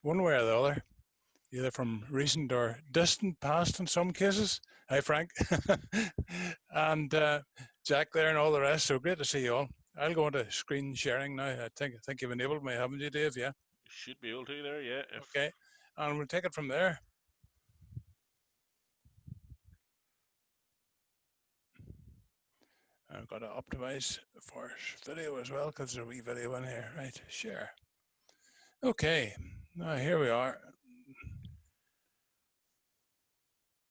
one way or the other, either from recent or distant past in some cases. Hi, Frank. And Jack there and all the rest. So great to see you all. I'll go into screen sharing now. I think you've enabled me, haven't you, Dave? Yeah. You should be able to there, yeah. Okay. And we'll take it from there. I've got to optimize for video as well because there's a wee video in here. Right, share. Okay, now here we are.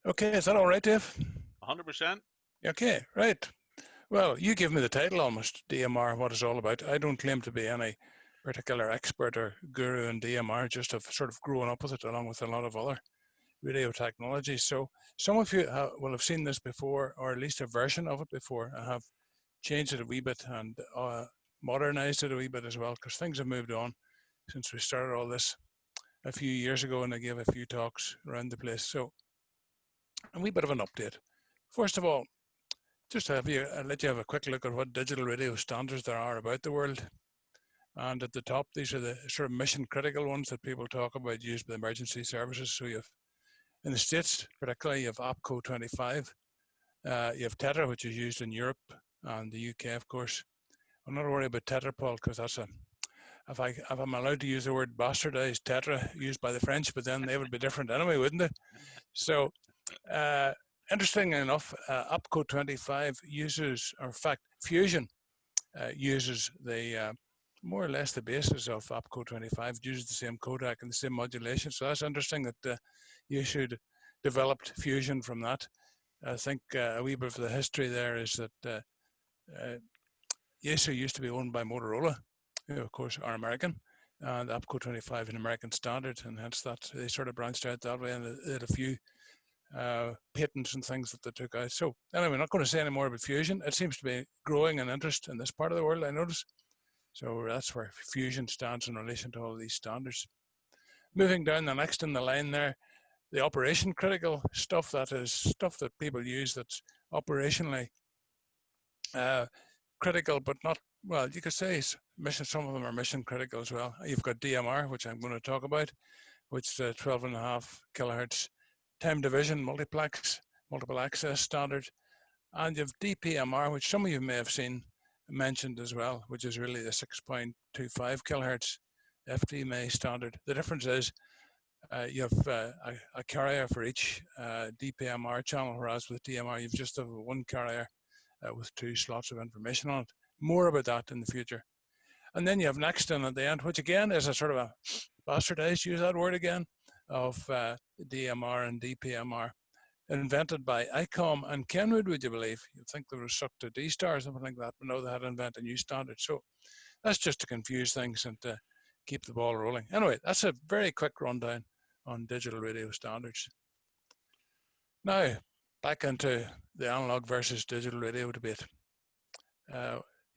Okay, is that all right, Dave? 100%. Okay, right. Well, you give me the title almost, DMR, what it's all about. I don't claim to be any particular expert or guru in DMR, just have sort of grown up with it along with a lot of other radio technologies. So some of you will have seen this before, or at least a version of it before. I have changed it a wee bit and modernized it a wee bit as well, because things have moved on since we started all this a few years ago, and I gave a few talks around the place. So a wee bit of an update. First of all, just to have you, I'll let you have a quick look at what digital radio standards there are about the world. And at the top, these are the sort of mission critical ones that people talk about used by emergency services. So you have, in the States particularly, you have APCO 25. You have Tetra, which is used in Europe and the UK, of course. I'm not worried about Tetra, Paul, because that's if I'm allowed to use the word bastardized Tetra used by the French, but then they would be different anyway, wouldn't they? So, interesting enough, APCO 25 uses, or in fact, Fusion uses the more or less the basis of APCO 25, uses the same codec and the same modulation. So that's interesting that you should developed Fusion from that. I think a wee bit of the history there is that Yaesu used to be owned by Motorola, who of course are American, and APCO 25 is an American standard, and hence that they sort of branched out that way, and they had a few patents and things that they took out. So anyway, I'm not going to say any more about Fusion. It seems to be growing in interest in this part of the world, I notice. So that's where Fusion stands in relation to all these standards. Moving down the next in the line there, the operation critical stuff, that is stuff that people use that's operationally critical, but not, well, you could say some of them are mission critical as well. You've got DMR, which I'm going to talk about, which is 12.5 kilohertz time division multiplex, multiple access standard. And you have DPMR, which some of you may have seen mentioned as well, which is really the 6.25 kilohertz TDMA standard. The difference is you have a carrier for each DPMR channel, whereas with DMR you've just have one carrier with 2 slots of information on it. More about that in the future. And then you have next in at the end, which again is a sort of a bastardized, use that word again, of DMR and DPMR, invented by ICOM and Kenwood, would you believe? You'd think they were stuck to D-Star or something like that, but no, they had to invent a new standard. So that's just to confuse things and to keep the ball rolling. Anyway, that's a very quick rundown on digital radio standards. Now, back into the analog versus digital radio debate.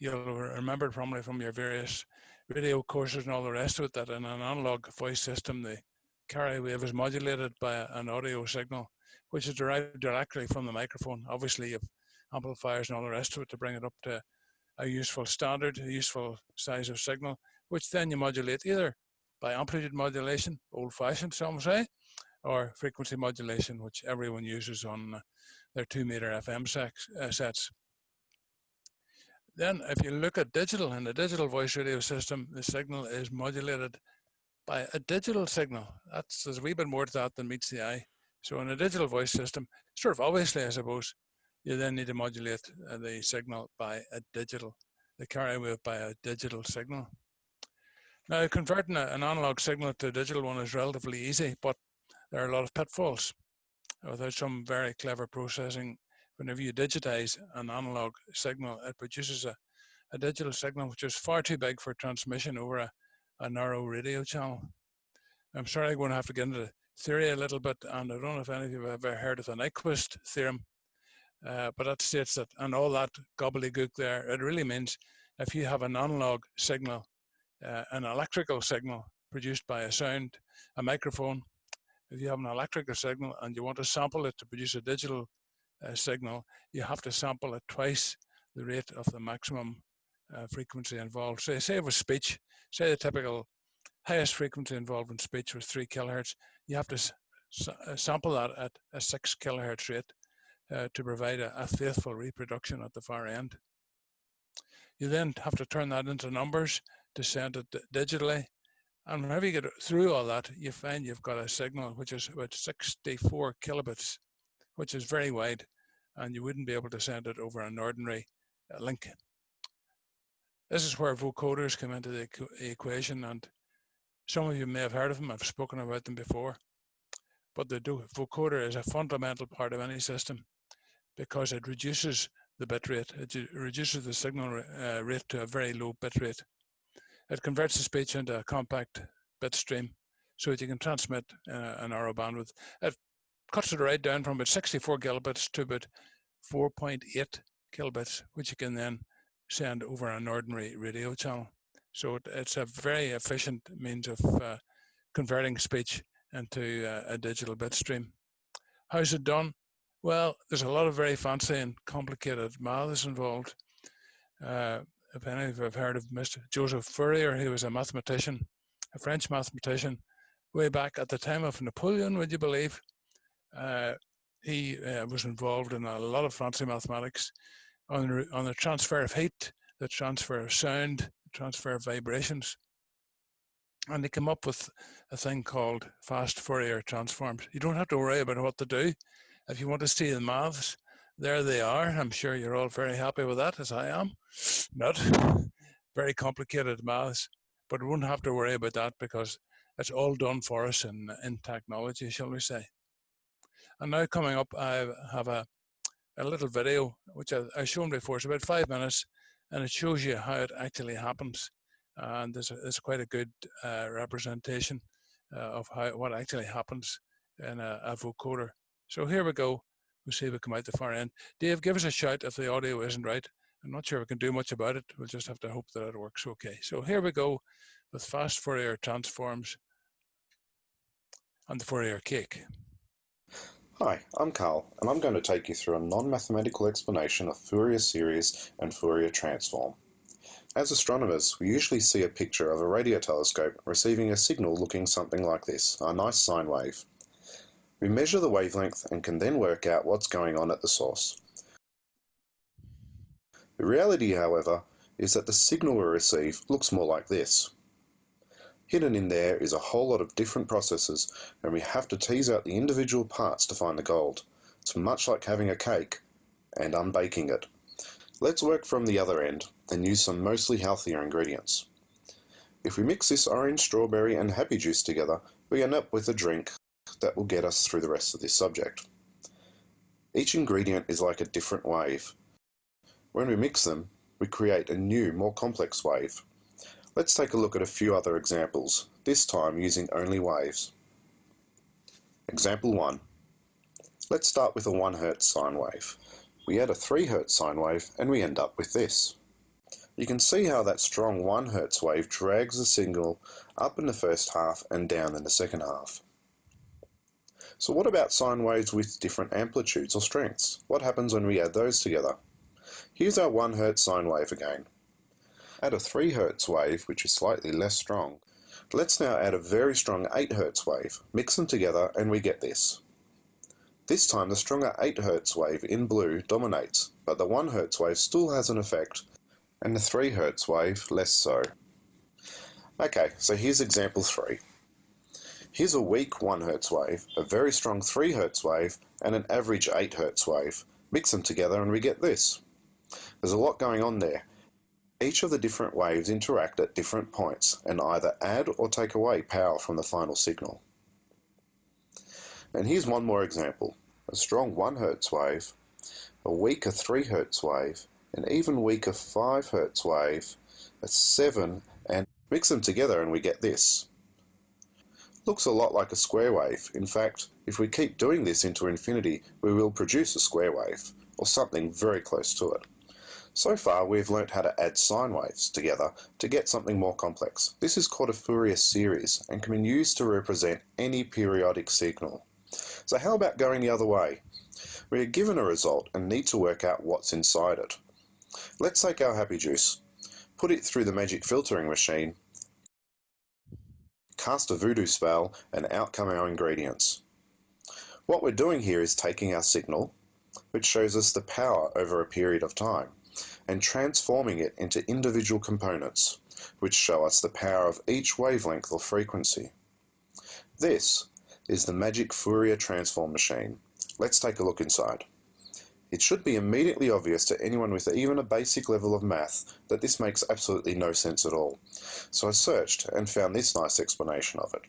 You'll remember probably from your various radio courses and all the rest of it that in an analog voice system, the carrier wave is modulated by an audio signal, which is derived directly from the microphone. Obviously, you have amplifiers and all the rest of it to bring it up to a useful standard, a useful size of signal, which then you modulate either by amplitude modulation, old-fashioned some say, or frequency modulation, which everyone uses on their 2-meter FM sets. Then if you look at digital, in a digital voice radio system, the signal is modulated by a digital signal. There's a wee bit more to that than meets the eye. So in a digital voice system, sort of obviously, I suppose, you then need to modulate the signal by the carrier wave by a digital signal. Now, converting an analog signal to a digital one is relatively easy, but there are a lot of pitfalls. Without some very clever processing, whenever you digitize an analog signal, it produces a digital signal which is far too big for transmission over a narrow radio channel. I'm sorry, I'm going to have to get into the theory a little bit, and I don't know if any of you have ever heard of the Nyquist theorem, but that states that, and all that gobbledygook there, it really means if you have an analog signal, an electrical signal produced by a microphone, if you have an electrical signal and you want to sample it to produce a digital signal, you have to sample it twice the rate of the maximum frequency involved. So say with speech, say the typical highest frequency involved in speech was 3 kilohertz. You have to sample that at a 6 kilohertz rate to provide a faithful reproduction at the far end. You then have to turn that into numbers to send it digitally. And whenever you get through all that, you find you've got a signal which is about 64 kilobits, which is very wide, and you wouldn't be able to send it over an ordinary link. This is where vocoders come into the equation, and some of you may have heard of them. I've spoken about them before. But the vocoder is a fundamental part of any system because it reduces the bit rate. It reduces the signal rate to a very low bit rate. It converts the speech into a compact bit stream so that you can transmit a narrow bandwidth. It cuts it right down from about 64 kilobits to about 4.8 kilobits, which you can then send over an ordinary radio channel. So it's a very efficient means of converting speech into a digital bit stream. How's it done? Well, there's a lot of very fancy and complicated maths involved. If any of you have heard of Mr. Joseph Fourier, he was a mathematician, a French mathematician, way back at the time of Napoleon, would you believe? He was involved in a lot of fancy mathematics on the transfer of heat, the transfer of sound, the transfer of vibrations. And they came up with a thing called fast Fourier transforms. You don't have to worry about what to do. If you want to see the maths, there they are. I'm sure you're all very happy with that, as I am. Not very complicated maths, but we won't have to worry about that because it's all done for us in technology, shall we say. And now coming up, I have a little video, which I've shown before. It's about 5 minutes, and it shows you how it actually happens. And there's quite a good representation of what actually happens in a vocoder. So here we go. We'll see if we come out the far end. Dave, give us a shout if the audio isn't right. I'm not sure we can do much about it. We'll just have to hope that it works okay. So here we go with fast Fourier transforms and the Fourier cake. Hi, I'm Carl, and I'm going to take you through a non-mathematical explanation of Fourier series and Fourier transform. As astronomers, we usually see a picture of a radio telescope receiving a signal looking something like this, a nice sine wave. We measure the wavelength and can then work out what's going on at the source. The reality, however, is that the signal we receive looks more like this. Hidden in there is a whole lot of different processes, and we have to tease out the individual parts to find the gold. It's much like having a cake and unbaking it. Let's work from the other end and use some mostly healthier ingredients. If we mix this orange, strawberry and happy juice together, we end up with a drink that will get us through the rest of this subject. Each ingredient is like a different wave. When we mix them, we create a new, more complex wave. Let's take a look at a few other examples, this time using only waves. Example 1. Let's start with a 1 Hz sine wave. We add a 3 Hz sine wave and we end up with this. You can see how that strong 1 Hz wave drags the signal up in the first half and down in the second half. So what about sine waves with different amplitudes or strengths? What happens when we add those together? Here's our 1 Hz sine wave again. Add a 3 Hz wave, which is slightly less strong. Let's now add a very strong 8 Hz wave. Mix them together and we get this. This time the stronger 8 Hz wave in blue dominates, but the 1 Hz wave still has an effect, and the 3 Hz wave less so. Okay, so here's example 3. Here's a weak 1 Hz wave, a very strong 3 Hz wave, and an average 8 Hz wave. Mix them together and we get this. There's a lot going on there. Each of the different waves interact at different points and either add or take away power from the final signal. And here's one more example. A strong 1 Hz wave, a weaker 3 Hz wave, an even weaker 5 Hz wave, a 7, and mix them together and we get this. Looks a lot like a square wave. In fact, if we keep doing this into infinity, we will produce a square wave, or something very close to it. So far, we've learnt how to add sine waves together to get something more complex. This is called a Fourier series and can be used to represent any periodic signal. So how about going the other way? We are given a result and need to work out what's inside it. Let's take our happy juice, put it through the magic filtering machine, cast a voodoo spell, and out come our ingredients. What we're doing here is taking our signal, which shows us the power over a period of time, and transforming it into individual components, which show us the power of each wavelength or frequency. This is the magic Fourier transform machine. Let's take a look inside. It should be immediately obvious to anyone with even a basic level of math that this makes absolutely no sense at all. So I searched and found this nice explanation of it.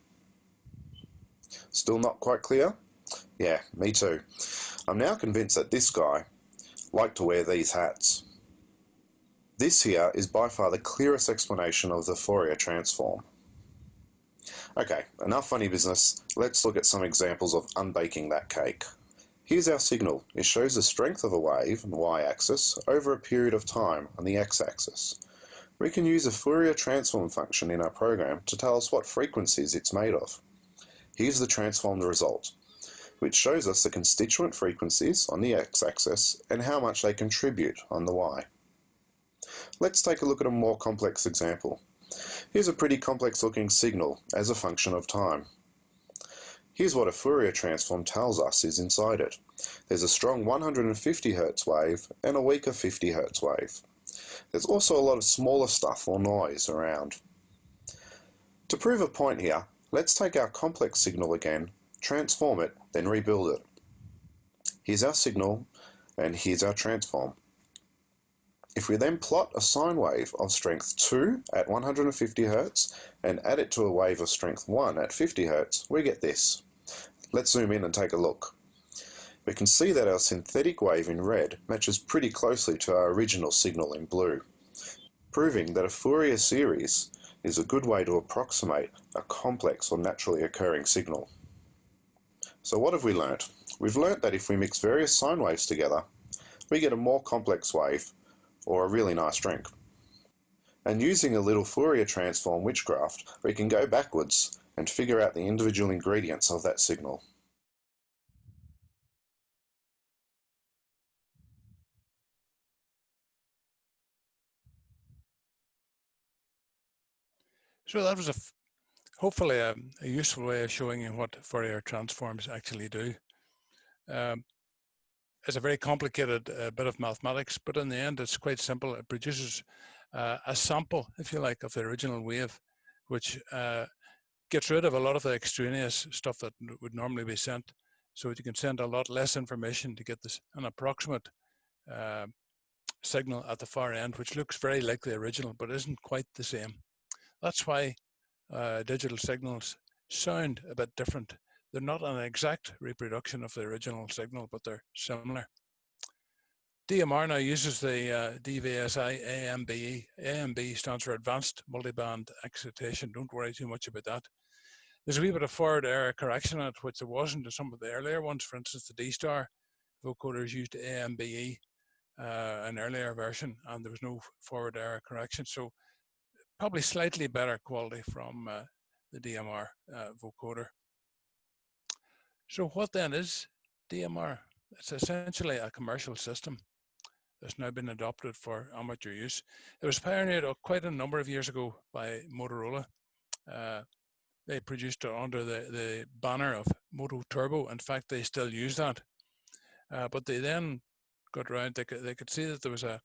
Still not quite clear? Yeah, me too. I'm now convinced that this guy liked to wear these hats. This here is by far the clearest explanation of the Fourier transform. Okay, enough funny business. Let's look at some examples of unbaking that cake. Here's our signal. It shows the strength of a wave on the y-axis over a period of time on the x-axis. We can use a Fourier transform function in our program to tell us what frequencies it's made of. Here's the transformed result, which shows us the constituent frequencies on the x-axis and how much they contribute on the y. Let's take a look at a more complex example. Here's a pretty complex looking signal as a function of time. Here's what a Fourier transform tells us is inside it. There's a strong 150 Hz wave and a weaker 50 Hz wave. There's also a lot of smaller stuff or noise around. To prove a point here, let's take our complex signal again, transform it, then rebuild it. Here's our signal, and here's our transform. If we then plot a sine wave of strength 2 at 150 Hz and add it to a wave of strength 1 at 50 Hz, we get this. Let's zoom in and take a look. We can see that our synthetic wave in red matches pretty closely to our original signal in blue, proving that a Fourier series is a good way to approximate a complex or naturally occurring signal. So what have we learnt? We've learnt that if we mix various sine waves together, we get a more complex wave, or a really nice drink. And using a little Fourier transform witchcraft, we can go backwards and figure out the individual ingredients of that signal. So that was hopefully a useful way of showing you what Fourier transforms actually do. It's a very complicated bit of mathematics, but in the end, it's quite simple. It produces a sample, if you like, of the original wave, which gets rid of a lot of the extraneous stuff that would normally be sent. So you can send a lot less information to get an approximate signal at the far end, which looks very like the original, but isn't quite the same. That's why digital signals sound a bit different. They're not an exact reproduction of the original signal, but they're similar. DMR now uses the DVSI AMBE. AMB stands for Advanced Multiband Excitation. Don't worry too much about that. There's a wee bit of forward error correction in it, which there wasn't in some of the earlier ones. For instance, the D-Star vocoders used AMBE, an earlier version, and there was no forward error correction. So probably slightly better quality from the DMR vocoder. So what then is DMR? It's essentially a commercial system that's now been adopted for amateur use. It was pioneered quite a number of years ago by Motorola. They produced it under the banner of Moto Turbo. In fact, they still use that. But they then got around, they could see that there was an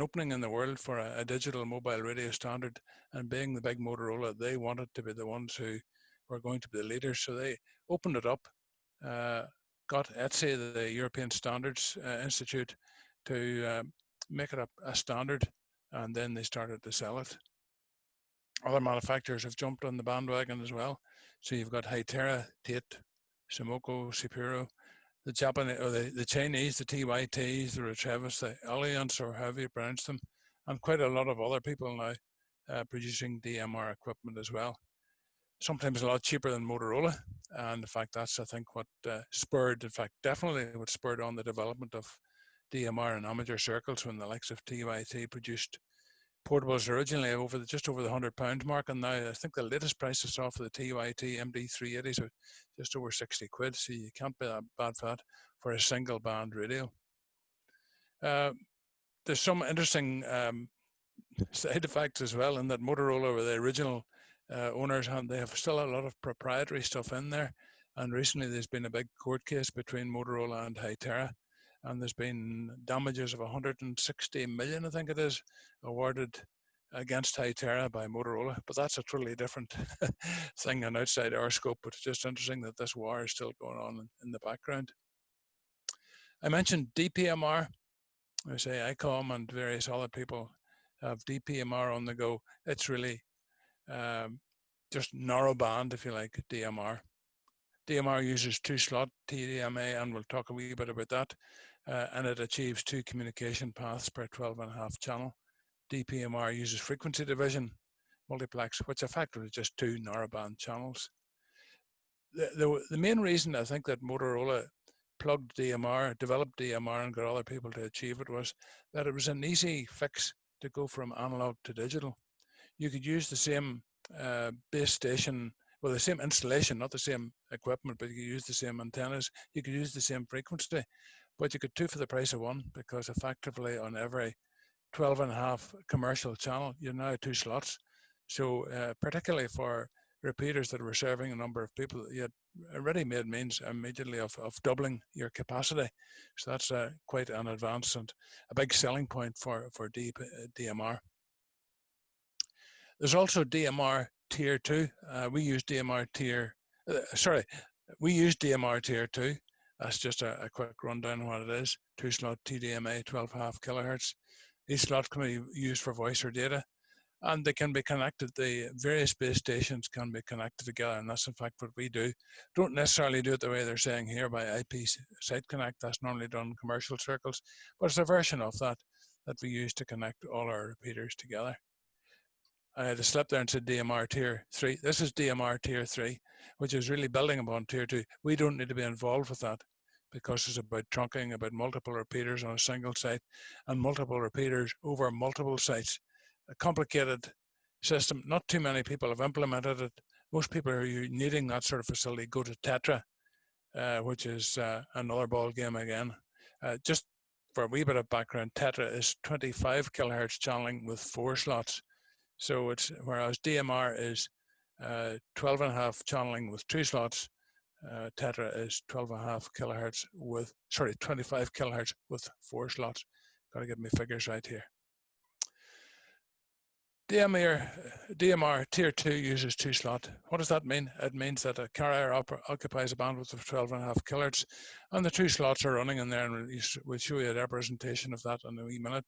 opening in the world for a digital mobile radio standard, and being the big Motorola, they wanted to be the ones who were going to be the leaders. So they opened it up, got ETSI, the European Standards Institute, to make it a standard, and then they started to sell it. Other manufacturers have jumped on the bandwagon as well. So you've got Hytera, Tate, Sumoko, Sapporo, the Japanese, or the Chinese, the TYTs, the Retrievis, the Alliance, or however you pronounce them, and quite a lot of other people now producing DMR equipment as well. Sometimes a lot cheaper than Motorola, and in fact that's, I think, what spurred, in fact definitely what spurred on the development of DMR in amateur circles, when the likes of TYT produced portables originally just over the £100 mark, and now I think the latest price I saw for the TYT MD380s are just over 60 quid, so you can't be that bad for that for a single band radio. There's some interesting side effects as well, in that Motorola were the original owners, and they have still a lot of proprietary stuff in there. And recently there's been a big court case between Motorola and Hytera, and there's been damages of 160 million, I think it is, awarded against Hytera by Motorola. But that's a totally different thing and outside our scope. But it's just interesting that this war is still going on in the background. I mentioned DPMR. I say ICOM and various other people have DPMR on the go. It's really just narrowband, if you like, DMR. DMR uses 2-slot TDMA, and we'll talk a wee bit about that. And it achieves 2 communication paths per 12.5 channel. DPMR uses frequency division multiplex, which effectively is just 2 narrowband channels. The main reason I think that Motorola plugged DMR, developed DMR, and got other people to achieve it was that it was an easy fix to go from analog to digital. You could use the same base station, well, the same installation, not the same equipment, but you could use the same antennas, you could use the same frequency, but you could 2 for the price of 1, because effectively on every 12.5 commercial channel, you're now 2 slots. So particularly for repeaters that were serving a number of people, you had a ready-made means immediately of doubling your capacity. So that's quite an advance and a big selling point for DMR. There's also DMR Tier 2. We use DMR Tier 2. That's just a quick rundown of what it is. 2-slot TDMA, 12.5 kilohertz. Each slot can be used for voice or data, and they can be connected. The various base stations can be connected together, and that's in fact what we do. Don't necessarily do it the way they're saying here by IP site connect. That's normally done in commercial circles, but it's a version of that we use to connect all our repeaters together. I had to slip there and said DMR Tier 3. This is DMR Tier 3, which is really building upon Tier 2. We don't need to be involved with that because it's about trunking, about multiple repeaters on a single site and multiple repeaters over multiple sites. A complicated system. Not too many people have implemented it. Most people who are needing that sort of facility go to Tetra, which is another ball game again. Just for a wee bit of background, Tetra is 25 kilohertz channeling with 4 slots. So it's, whereas DMR is 12.5 channeling with 2 slots, Tetra is 12.5 kilohertz with, 25 kilohertz with 4 slots. Got to get my figures right here. DMR Tier 2 uses 2-slot. What does that mean? It means that a carrier occupies a bandwidth of 12.5 kilohertz, and the 2 slots are running in there, and we'll show you a representation of that in a wee minute.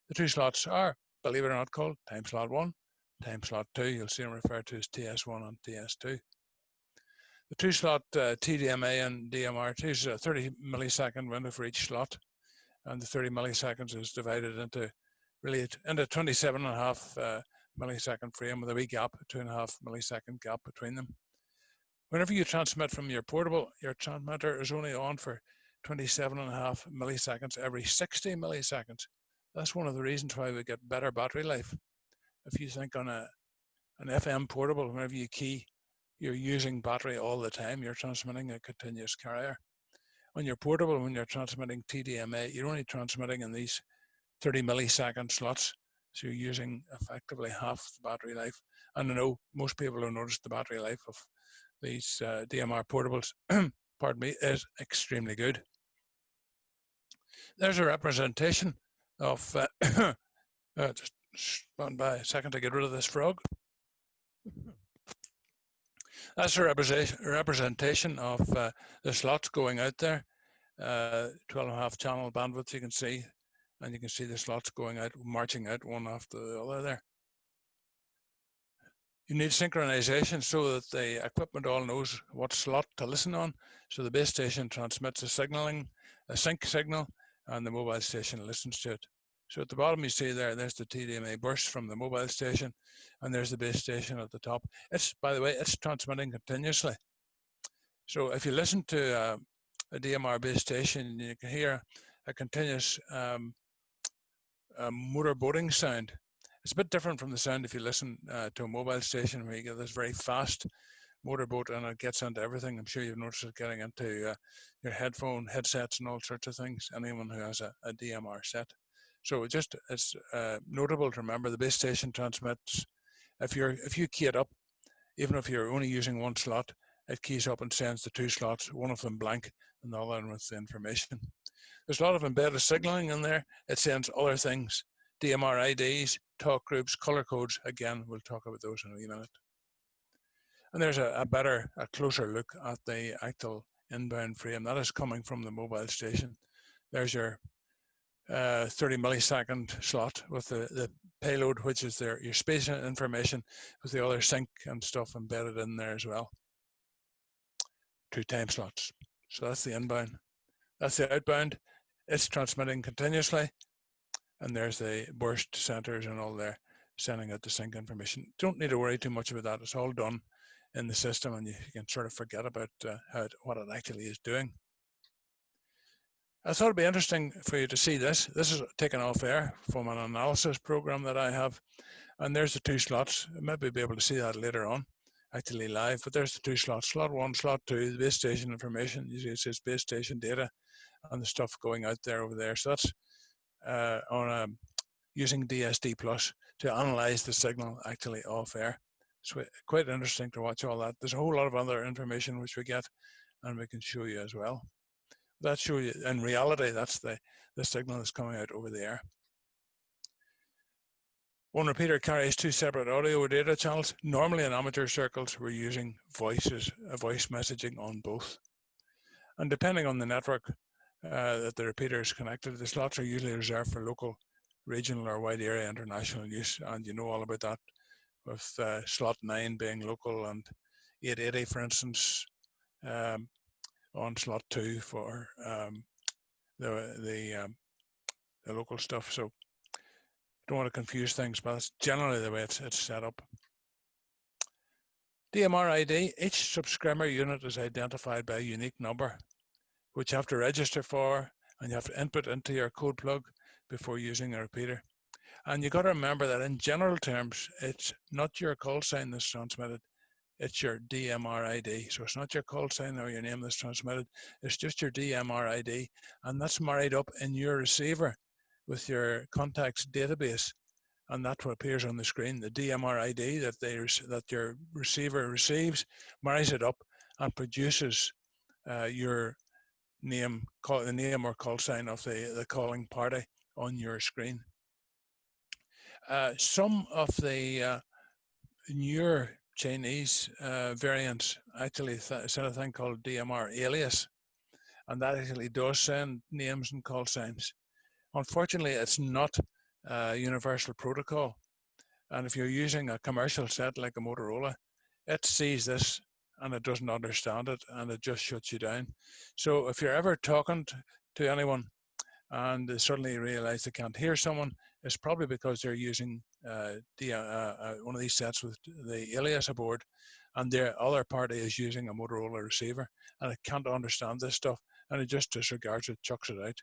The 2 slots are, believe it or not, called time slot 1, time slot 2. You'll see them referred to as TS1 and TS2. The 2-slot TDMA and DMR2 is a 30 millisecond window for each slot, and the 30 milliseconds is divided into 27.5 millisecond frame with a wee gap, 2.5 millisecond gap between them. Whenever you transmit from your portable, your transmitter is only on for 27.5 milliseconds every 60 milliseconds. That's one of the reasons why we get better battery life. If you think on an FM portable, whenever you key, you're using battery all the time. You're transmitting a continuous carrier. On your portable, when you're transmitting TDMA, you're only transmitting in these 30 millisecond slots. So you're using effectively half the battery life. And I know most people have noticed the battery life of these DMR portables, pardon me, is extremely good. There's a representation of, just stand by a second to get rid of this frog. That's a representation of the slots going out there. 12.5 channel bandwidth you can see, and you can see the slots going out, marching out one after the other there. You need synchronization so that the equipment all knows what slot to listen on. So the base station transmits a sync signal, and the mobile station listens to it. So at the bottom you see there's the TDMA burst from the mobile station, and there's the base station at the top. It's, by the way, it's transmitting continuously. So if you listen to a DMR base station, you can hear a continuous motor boating sound. It's a bit different from the sound if you listen to a mobile station where you get this very fast motorboat and it gets into everything. I'm sure you've noticed it getting into your headsets and all sorts of things, anyone who has a DMR set. So it's notable to remember the base station transmits, if you key it up Even if you're only using one slot, it keys up and sends the two slots, one of them blank and the other one with the information. There's a lot of embedded signaling in there. It sends other things, DMR IDs, talk groups, color codes. Again, we'll talk about those in a wee minute. And there's a closer look at the actual inbound frame. That is coming from the mobile station. There's your 30 millisecond slot with the payload, which is your space information with the other sync and stuff embedded in there as well. 2 time slots. So that's the inbound. That's the outbound. It's transmitting continuously. And there's the burst centers and all there, sending out the sync information. Don't need to worry too much about that. It's all done in the system, and you can sort of forget about what it actually is doing. I thought it'd be interesting for you to see this. This is taken off air from an analysis program that I have. And there's the 2 slots. Maybe be able to see that later on, actually live, but there's the 2 slots. Slot 1, slot 2, the base station information. You see it says base station data and the stuff going out there over there. So that's using DSD Plus to analyze the signal actually off air. It's quite interesting to watch all that. There's a whole lot of other information which we get and we can show you as well. That show you in reality that's the signal that's coming out over the air. One repeater carries 2 separate audio or data channels. Normally in amateur circles we're using voice messaging on both. And depending on the network that the repeater is connected, the slots are usually reserved for local, regional or wide area international use, and you know all about that with slot 9 being local and 880 for instance on slot 2 for the local stuff. So I don't want to confuse things, but that's generally the way it's set up. DMR ID, each subscriber unit is identified by a unique number, which you have to register for and you have to input into your code plug before using a repeater. And you got to remember that in general terms, it's not your call sign that's transmitted, it's your DMR ID. So it's not your call sign or your name that's transmitted, it's just your DMR ID. And that's married up in your receiver with your contacts database. And that's what appears on the screen, the DMR ID that your receiver receives, marries it up and produces your name, the name or call sign of the calling party on your screen. Some of the newer Chinese variants actually send a thing called DMR alias, and that actually does send names and call signs. Unfortunately, it's not a universal protocol, and if you're using a commercial set like a Motorola, it sees this and it doesn't understand it and it just shuts you down. So if you're ever talking to anyone and they suddenly realize they can't hear someone, it's probably because they're using one of these sets with the alias aboard and their other party is using a Motorola receiver and it can't understand this stuff and it just disregards it, chucks it out.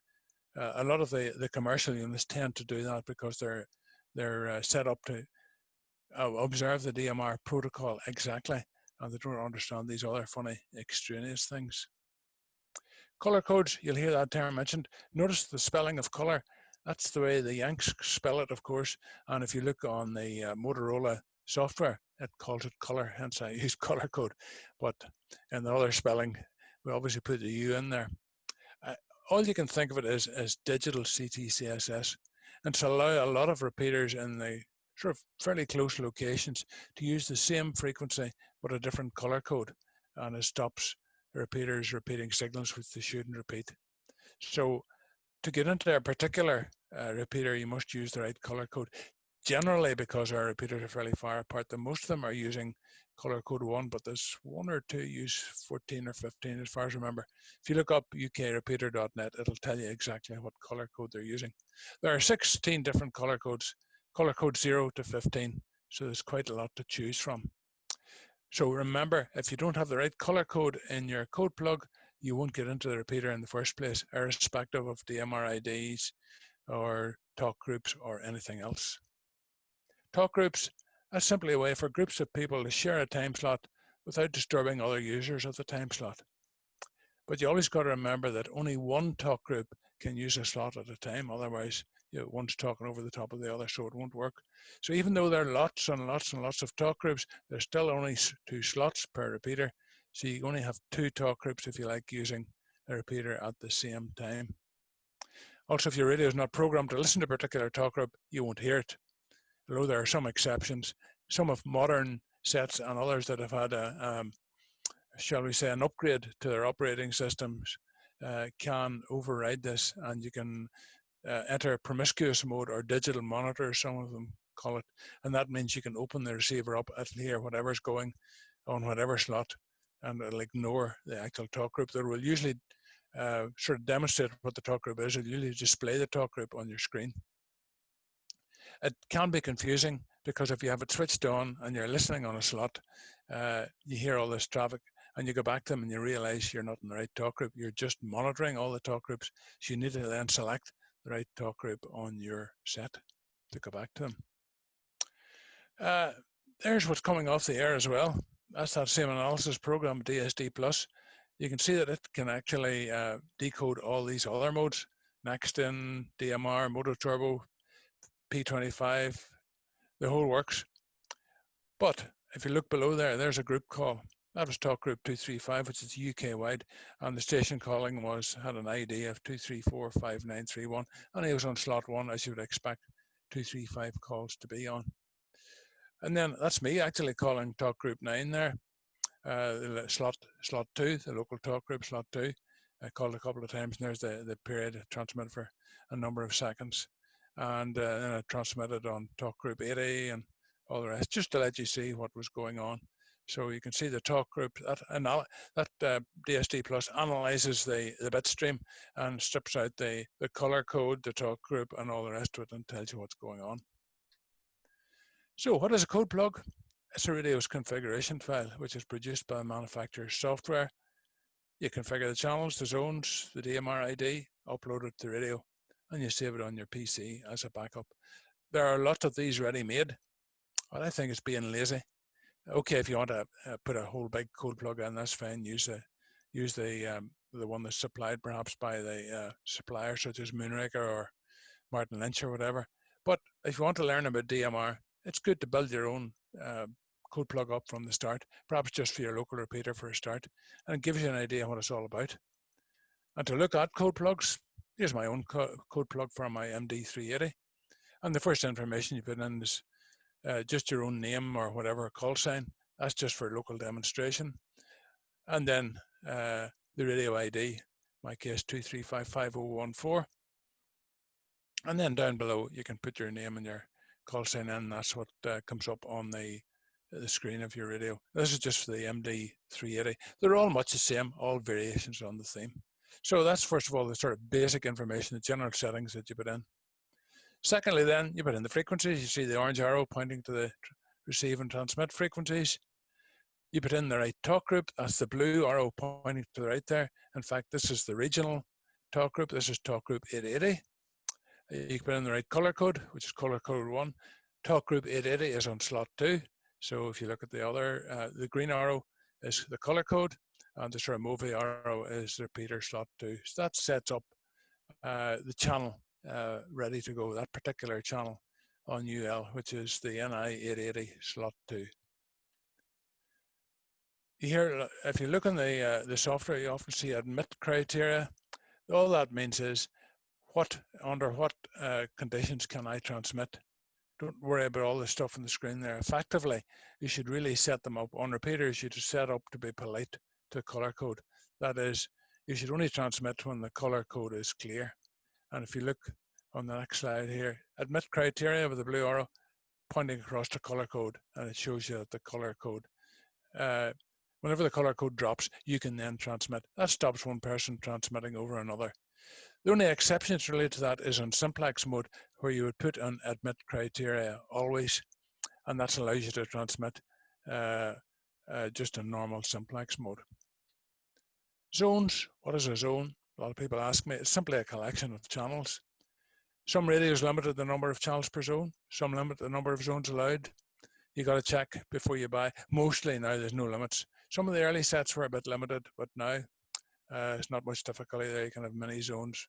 A lot of the commercial units tend to do that because they're set up to observe the DMR protocol exactly, and they don't understand these other funny extraneous things. Color codes, you'll hear that term mentioned. Notice the spelling of color. That's the way the Yanks spell it, of course. And if you look on the Motorola software, it calls it color, hence I use color code. But in the other spelling, we obviously put the U in there. All you can think of it as digital CTCSS. And to allow a lot of repeaters in the sort of fairly close locations to use the same frequency but a different color code, and it stops repeaters repeating signals which they shouldn't repeat. So to get into a particular repeater, you must use the right color code. Generally, because our repeaters are fairly far apart, most of them are using color code 1, but there's 1 or 2 use 14 or 15 as far as I remember. If you look up ukrepeater.net, it'll tell you exactly what color code they're using. There are 16 different color codes, color code 0 to 15, so there's quite a lot to choose from. So remember, if you don't have the right color code in your code plug, you won't get into the repeater in the first place, irrespective of DMR IDs or talk groups or anything else. Talk groups are simply a way for groups of people to share a time slot without disturbing other users of the time slot. But you always got to remember that only one talk group can use a slot at a time, otherwise one's talking over the top of the other, so it won't work. So even though there are lots and lots and lots of talk groups, there's still only 2 slots per repeater. So you only have 2 talk groups if you like using a repeater at the same time. Also, if your radio is not programmed to listen to a particular talk group, you won't hear it. Although there are some exceptions, some of modern sets and others that have had shall we say, an upgrade to their operating systems can override this, and you can enter promiscuous mode or digital monitor, some of them call it, and that means you can open the receiver up and hear whatever's going on whatever slot, and it'll ignore the actual talk group. That will usually sort of demonstrate what the talk group is. It'll usually display the talk group on your screen. It can be confusing because if you have it switched on and you're listening on a slot, you hear all this traffic and you go back to them and you realize you're not in the right talk group. You're just monitoring all the talk groups. So you need to then select the right talk group on your set to go back to them. There's what's coming off the air as well. That's that same analysis program, DSD+. You can see that it can actually decode all these other modes: Next-In, DMR, Moto Turbo, P25, the whole works. But if you look below there, there's a group call. That was talk group 235, which is UK wide, and the station calling had an ID of 2345931, and it was on slot 1, as you would expect 235 calls to be on. And then that's me actually calling talk group 9 there, slot 2, the local talk group slot 2. I called a couple of times, and there's the period transmit for a number of seconds, and then I transmitted on talk group 80 and all the rest, just to let you see what was going on. So you can see the talk group, that DSD Plus analyzes the bit stream and strips out the color code, the talk group, and all the rest of it, and tells you what's going on. So what is a code plug? It's a radio's configuration file, which is produced by the manufacturer's software. You configure the channels, the zones, the DMR ID, upload it to the radio, and you save it on your PC as a backup. There are lots of these ready-made. What I think is being lazy. Okay, if you want to put a whole big code plug in, that's fine. Use the one that's supplied perhaps by the supplier, such as Moonraker or Martin Lynch or whatever. But if you want to learn about DMR, it's good to build your own code plug up from the start, perhaps just for your local repeater for a start, and it gives you an idea what it's all about. And to look at code plugs, here's my own code plug for my MD380, and the first information you put in is just your own name or whatever call sign. That's just for local demonstration. And then the radio ID, in my case 2355014. And then down below you can put your name and your call sign in. That's what comes up on the screen of your radio. This is just for the MD380. They're all much the same, all variations on the theme. So that's first of all the sort of basic information, the general settings that you put in. Secondly, then, you put in the frequencies. You see the orange arrow pointing to the receive and transmit frequencies. You put in the right talk group. That's the blue arrow pointing to the right there. In fact, this is the regional talk group. This is talk group 880. You put in the right color code, which is color code 1. Talk group 880 is on slot 2. So if you look at the other, the green arrow is the color code, and the sort of movie arrow is the repeater slot 2. So that sets up the channel ready to go, that particular channel on UL, which is the NI880 slot 2. Here, if you look on the software, you often see admit criteria. All that means is under what conditions can I transmit? Don't worry about all the stuff on the screen there. Effectively, you should really set them up on repeaters. You should set up to be polite to color code. That is, you should only transmit when the color code is clear. And if you look on the next slide here, admit criteria with the blue arrow pointing across to color code, and it shows you that the color code, whenever the color code drops, you can then transmit. That stops one person transmitting over another. The only exceptions related to that is on simplex mode, where you would put an admit criteria always, and that allows you to transmit just in normal simplex mode. Zones, what is a zone? A lot of people ask me. It's simply a collection of channels. Some radios limited the number of channels per zone. Some limit the number of zones allowed. You got to check before you buy. Mostly now there's no limits. Some of the early sets were a bit limited, but now it's not much difficulty there. You can have many zones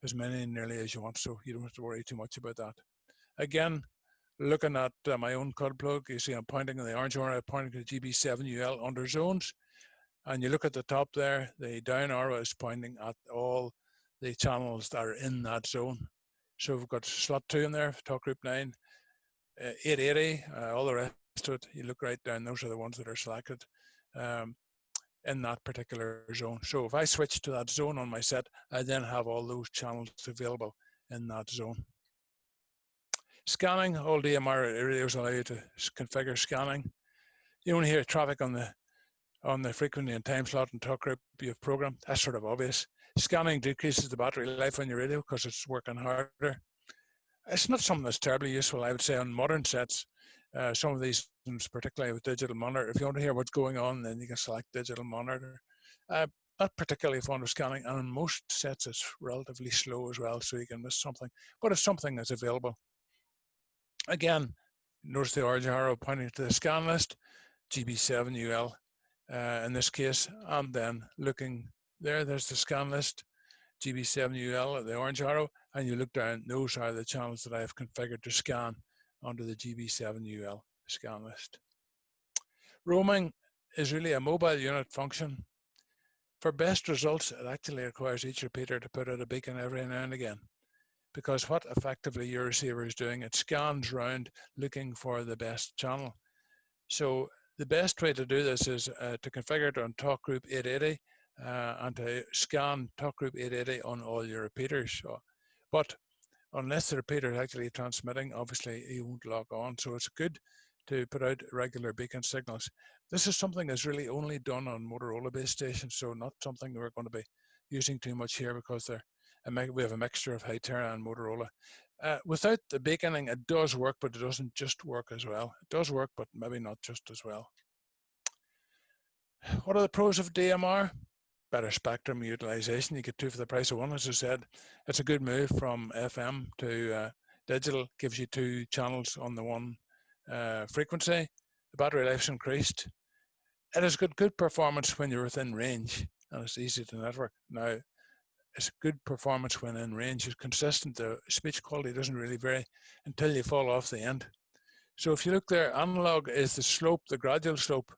as many nearly as you want, so you don't have to worry too much about that. Again, looking at my own CUD plug, you see I'm pointing in the orange arrow, pointing to GB7UL under zones, and you look at the top there, the down arrow is pointing at all the channels that are in that zone. So we've got slot 2 in there, talk group 9, 880, all the rest of it, you look right down, those are the ones that are selected in that particular zone. So if I switch to that zone on my set, I then have all those channels available in that zone. Scanning, all DMR radios allow you to configure scanning. You only hear traffic on the frequency and time slot and talk group you've programmed. That's sort of obvious. Scanning decreases the battery life on your radio because it's working harder. It's not something that's terribly useful, I would say, on modern sets. Some of these, particularly with digital monitor, if you want to hear what's going on, then you can select digital monitor. Not particularly fond of scanning, and on most sets it's relatively slow as well, so you can miss something, but it's something that's available. Again, notice the orange arrow pointing to the scan list, GB7UL in this case, and then looking there's the scan list, GB7UL, the orange arrow, and you look down, those are the channels that I have configured to scan onto the GB7UL scan list. Roaming is really a mobile unit function. For best results, it actually requires each repeater to put out a beacon every now and again, because what effectively your receiver is doing, it scans round looking for the best channel. So the best way to do this is to configure it on talk group 880 and to scan talk group 880 on all your repeaters. But unless the repeater is actually transmitting, obviously you won't log on. So it's good to put out regular beacon signals. This is something that's really only done on Motorola base stations, so not something we're going to be using too much here because we have a mixture of Hytera and Motorola. Without the beaconing, it does work, but it doesn't just work as well. It does work, but maybe not just as well. What are the pros of DMR? Better spectrum utilization. You get 2 for the price of 1, as I said. It's a good move from FM to digital. Gives you 2 channels on the one frequency. The battery life's increased. It has got good performance when you're within range, and it's easy to network. Now, it's good performance when in range. It's consistent. The speech quality doesn't really vary until you fall off the end. So if you look there, analog is the slope, the gradual slope,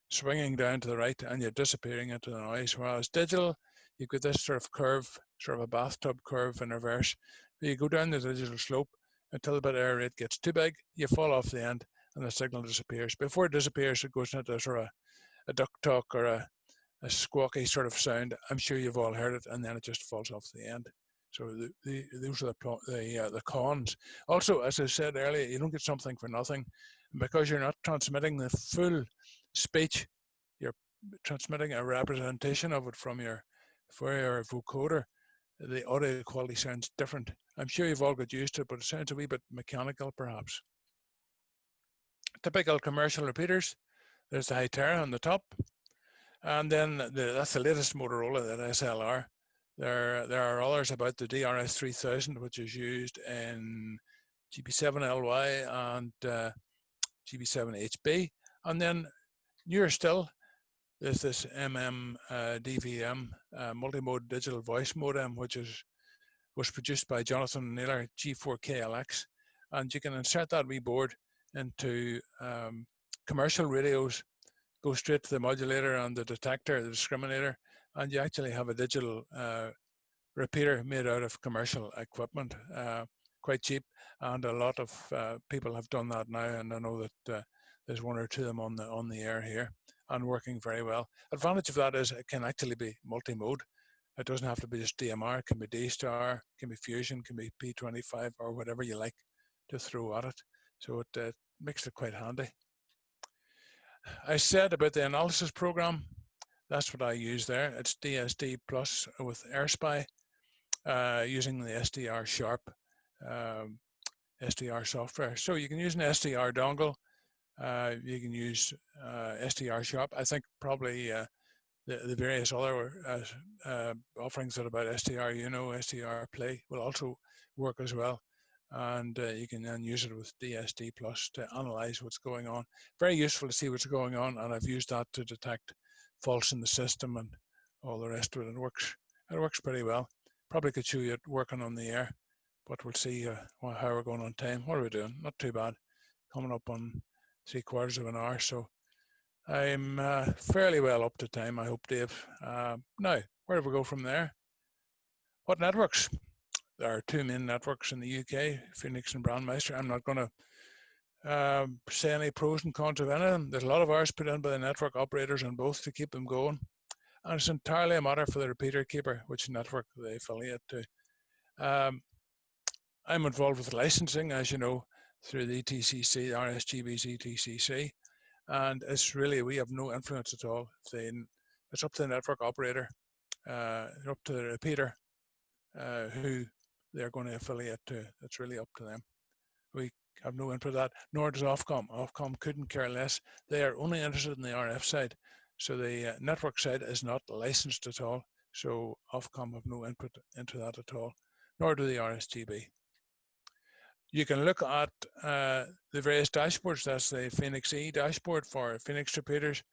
swinging down to the right, and you're disappearing into the noise. Whereas digital, you've got this sort of curve, sort of a bathtub curve in reverse. You go down the digital slope until the bit of error rate gets too big, you fall off the end, and the signal disappears. Before it disappears, it goes into sort of a duck talk or a squawky sort of sound. I'm sure you've all heard it, and then it just falls off the end. So those are the cons. Also, as I said earlier, you don't get something for nothing. Because you're not transmitting the full speech, you're transmitting a representation of it from your Fourier vocoder. The audio quality sounds different. I'm sure you've all got used to it, but it sounds a wee bit mechanical perhaps. Typical commercial repeaters. There's the Hytera on the top. And then that's the latest Motorola, that SLR. There are others about the DRS3000, which is used in GB7LY and GB7HB. And then newer still, there's this DVM, multimode digital voice modem, which was produced by Jonathan Naylor, G4KLX. And you can insert that wee board into commercial radios, go straight to the modulator and the detector, the discriminator, and you actually have a digital repeater made out of commercial equipment, quite cheap, and a lot of people have done that now, and I know that there's 1 or 2 of them on the air here and working very well. Advantage of that is it can actually be multi-mode. It doesn't have to be just DMR. It can be D-Star, can be Fusion, can be P25, or whatever you like to throw at it. So it makes it quite handy. I said about the analysis program, that's what I use there. It's DSD Plus with AirSpy using the SDR Sharp SDR software. So you can use an SDR dongle. You can use SDR Sharp. I think probably the various other offerings that about SDR Uno, SDR Play will also work as well. And you can then use it with DSD Plus to analyze what's going on. Very useful to see what's going on, and I've used that to detect faults in the system and all the rest of it. It works pretty well. Probably could show you it working on the air, but we'll see how we're going on time. What are we doing? Not too bad. Coming up on 3/4 of an hour, so I'm fairly well up to time, I hope, Dave. Now, where do we go from there? What networks? There are two main networks in the UK, Phoenix and Brandmeister. I'm not going to say any pros and cons of any of them. There's a lot of hours put in by the network operators on both to keep them going. And it's entirely a matter for the repeater keeper, which network they affiliate to. I'm involved with licensing, as you know, through the ETCC, RSGB's ETCC. And it's really, we have no influence at all. It's up to the network operator, up to the repeater, who they're going to affiliate to. It's really up to them. We have no input to that, nor does Ofcom. Ofcom couldn't care less. They are only interested in the RF side. So the network side is not licensed at all. So Ofcom have no input into that at all, nor do the RSGB. You can look at the various dashboards. That's the Phoenix E dashboard for Phoenix repeaters.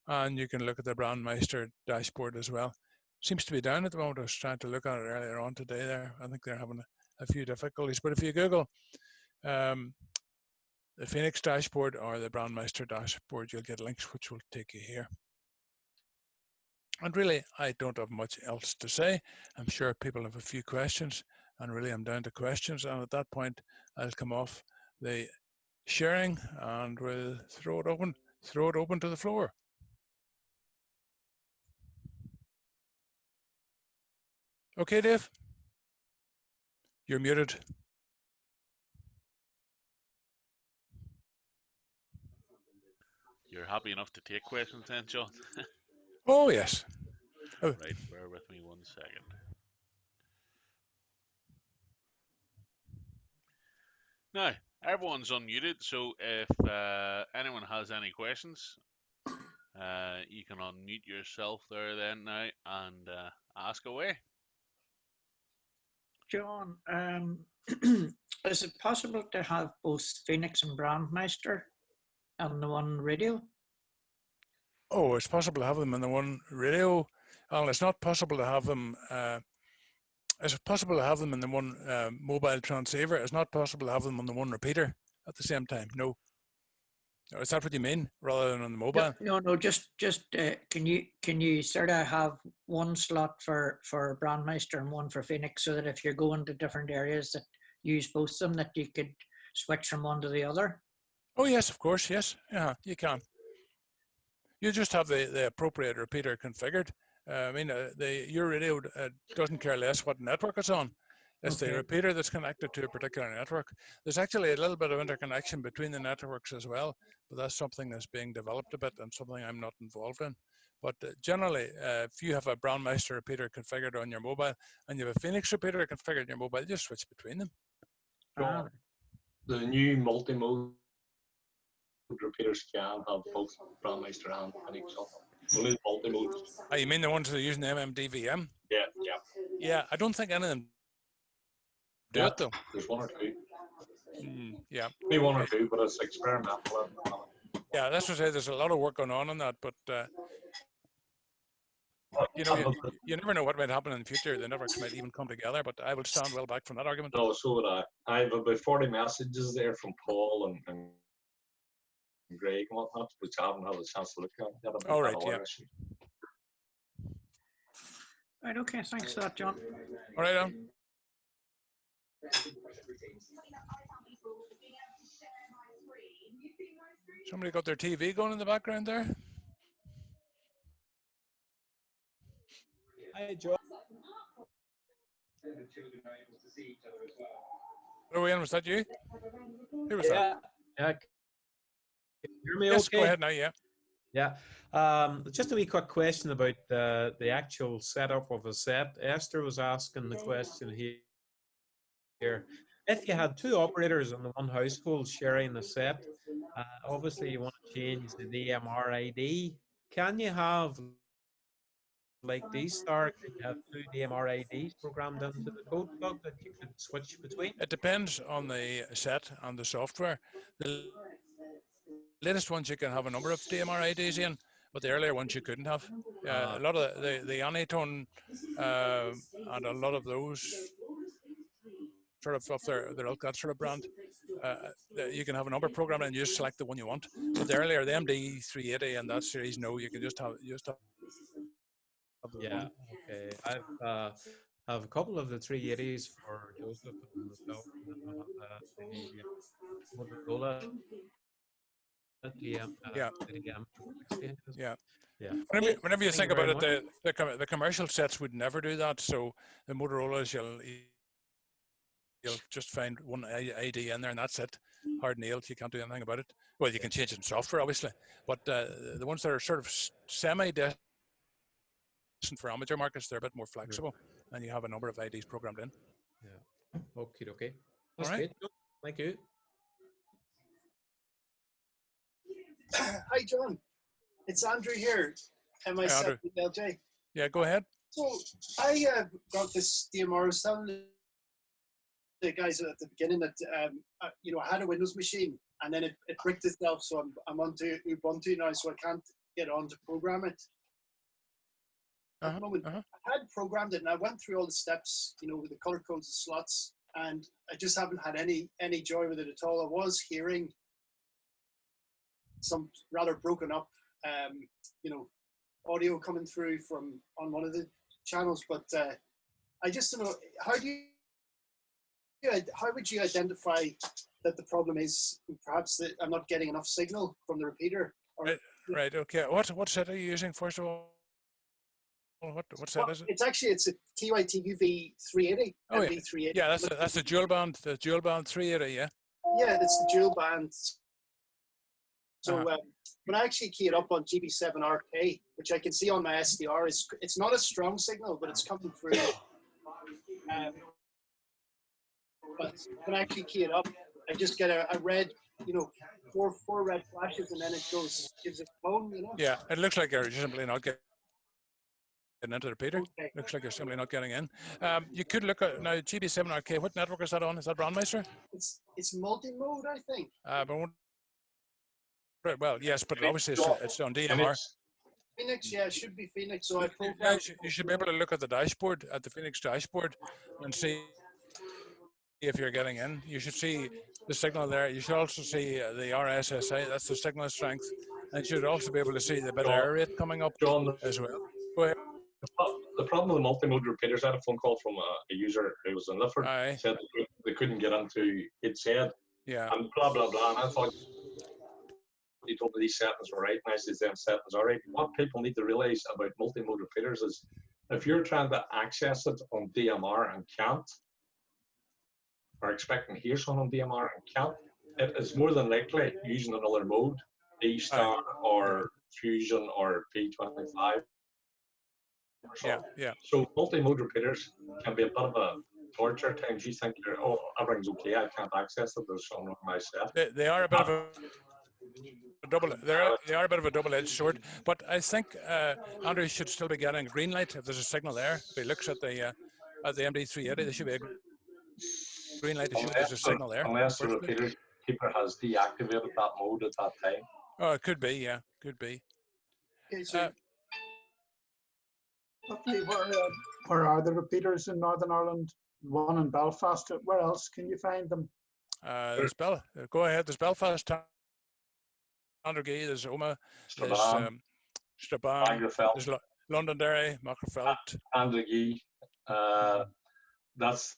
And you can look at the Brandmeister dashboard as well. Seems to be down at the moment. I was trying to look at it earlier on today there. I think they're having a few difficulties. But if you Google the Phoenix dashboard or the Brandmeister dashboard, you'll get links which will take you here. And really, I don't have much else to say. I'm sure people have a few questions, and really I'm down to questions. And at that point, I'll come off the sharing and we'll throw it open to the floor. Okay, Dave? You're muted. You're happy enough to take questions then, John? Oh, yes. Right, bear with me 1 second. Now, everyone's unmuted, so if anyone has any questions, you can unmute yourself there then now and ask away. John, is it possible to have both Phoenix and Brandmeister on the one radio? Oh, it's possible to have them in the one radio. Well, it's not possible to have them. It's possible to have them in the one mobile transceiver. It's not possible to have them on the one repeater at the same time. No. Is that what you mean, rather than on the mobile? No. Just can you sort of have one slot for Brandmeister and one for Phoenix, so that if you're going to different areas that use both of them, that you could switch from one to the other? Oh yes, of course, yes. Yeah, you can. You just have the appropriate repeater configured. I mean, your radio doesn't care less what network it's on. It's the repeater that's connected to a particular network. There's actually a little bit of interconnection between the networks as well, but that's something that's being developed a bit and something I'm not involved in. But generally, if you have a Brandmeister repeater configured on your mobile and you have a Phoenix repeater configured on your mobile, you just switch between them. The new multi-mode repeaters can have both Brandmeister and Phoenix on. Only the multi-mode. Oh, you mean the ones that are using MMDVM? Yeah. Yeah, I don't think any of them do it though. There's one or two. Yeah. Maybe one or two, but it's experimental. Yeah, that's what I say. There's a lot of work going on that, but you know, you never know what might happen in the future. The networks might even come together, but I will stand well back from that argument. No, so would I. I have about 40 messages there from Paul and Greg and whatnot, which I haven't had a chance to look at. All right, yeah. Right, okay, thanks for that, John. All right, Alan. Somebody got their TV going in the background there? Hi, John. Oh, Ian, was that you? Who was that? Yeah. Hear me Yes, okay? go ahead now, yeah. Yeah. Just a wee quick question about the actual setup of a set. Esther was asking the question here. If you had two operators in the one household sharing the set, obviously you want to change the DMR ID. Can you have, like D-Star, can you have two DMR IDs programmed into the code plug that you could switch between? It depends on the set and the software. The latest ones you can have a number of DMR IDs in, but the earlier ones you couldn't have. A lot of the Anitone and a lot of those sort of off their ilk, that sort of brand, you can have a number program and you just select the one you want. But the earlier, the MD380 and that series, no, you can just have the Yeah, one. okay. I've have a couple of the 380s for Joseph and myself, and then I have the Motorola TDM 60. Yeah. Yeah. Whenever you Thank think you very about it, much. the commercial sets would never do that. So the Motorola's, you'll just find one ID in there and that's it. Hard nailed. You can't do anything about it. Well, you can change it in software, obviously, but the ones that are sort of semi-decent for amateur markets, they're a bit more flexible, and you have a number of IDs programmed in. Yeah. Okay. That's All right. great. Thank you. Hi, John. It's Andrew here. MI7LJ. Yeah, go ahead. So I got this DMR. I was telling the guys at the beginning that I had a Windows machine and then it bricked itself. So I'm onto Ubuntu now, so I can't get on to program it. At the moment, I had programmed it and I went through all the steps, with the color codes and slots, and I just haven't had any joy with it at all. I was hearing some rather broken up, audio coming through on one of the channels, but I just don't know, how would you identify that the problem is perhaps that I'm not getting enough signal from the repeater? Right. Okay. What set are you using first of all? What set is it? It's a TYTUV 380. Oh, yeah. 380. Yeah, that's the dual band 380. Yeah. Yeah, that's the dual band. So when I actually key it up on GB7RK, which I can see on my SDR, it's not a strong signal, but it's coming through. But when I actually key it up, I just get a red, four red flashes, and then it gives it tone, Yeah, it looks like you're simply not getting into the repeater. Okay. Looks like you're simply not getting in. You could look at now GB7RK. What network is that on? Is that Brandmeister? It's multi-mode, I think. Well, yes, but obviously it's on DMR. Phoenix, yeah, it should be Phoenix. So you should be able to look at the dashboard, at the Phoenix dashboard, and see if you're getting in. You should see the signal there. You should also see the RSSI. That's the signal strength, and you should also be able to see the bit error rate coming up as well. Go ahead. The problem with the multi-mode repeaters, I had a phone call from a user who was in Lifford, said they couldn't get into it, said, and blah, blah, blah. And I thought, he told me these settings were right, and I said, them settings are right. What people need to realize about multi-mode repeaters is if you're trying to access it on DMR and can't, or expecting to hear something on DMR and can't, it is more than likely using another mode, D star or Fusion or P25. Yeah. So multi-mode repeaters can be a bit of a torture. At times you think everything's okay, I can't access it, there's something wrong with my set. They are a bit of a they are a bit of a double-edged sword, but I think Andrew should still be getting a green light if there's a signal there. If he looks at the MD380, there should be a green light to show there's a signal there. Unless the repeater keeper has deactivated that mode at that time. Oh, it could be, yeah, could be. Okay, so where are the repeaters in Northern Ireland? One in Belfast. Where else can you find them? Go ahead. There's Belfast, Tandragee, there's Oma, there's Strabane, there's Londonderry, Macrofelt. Tandragee. That's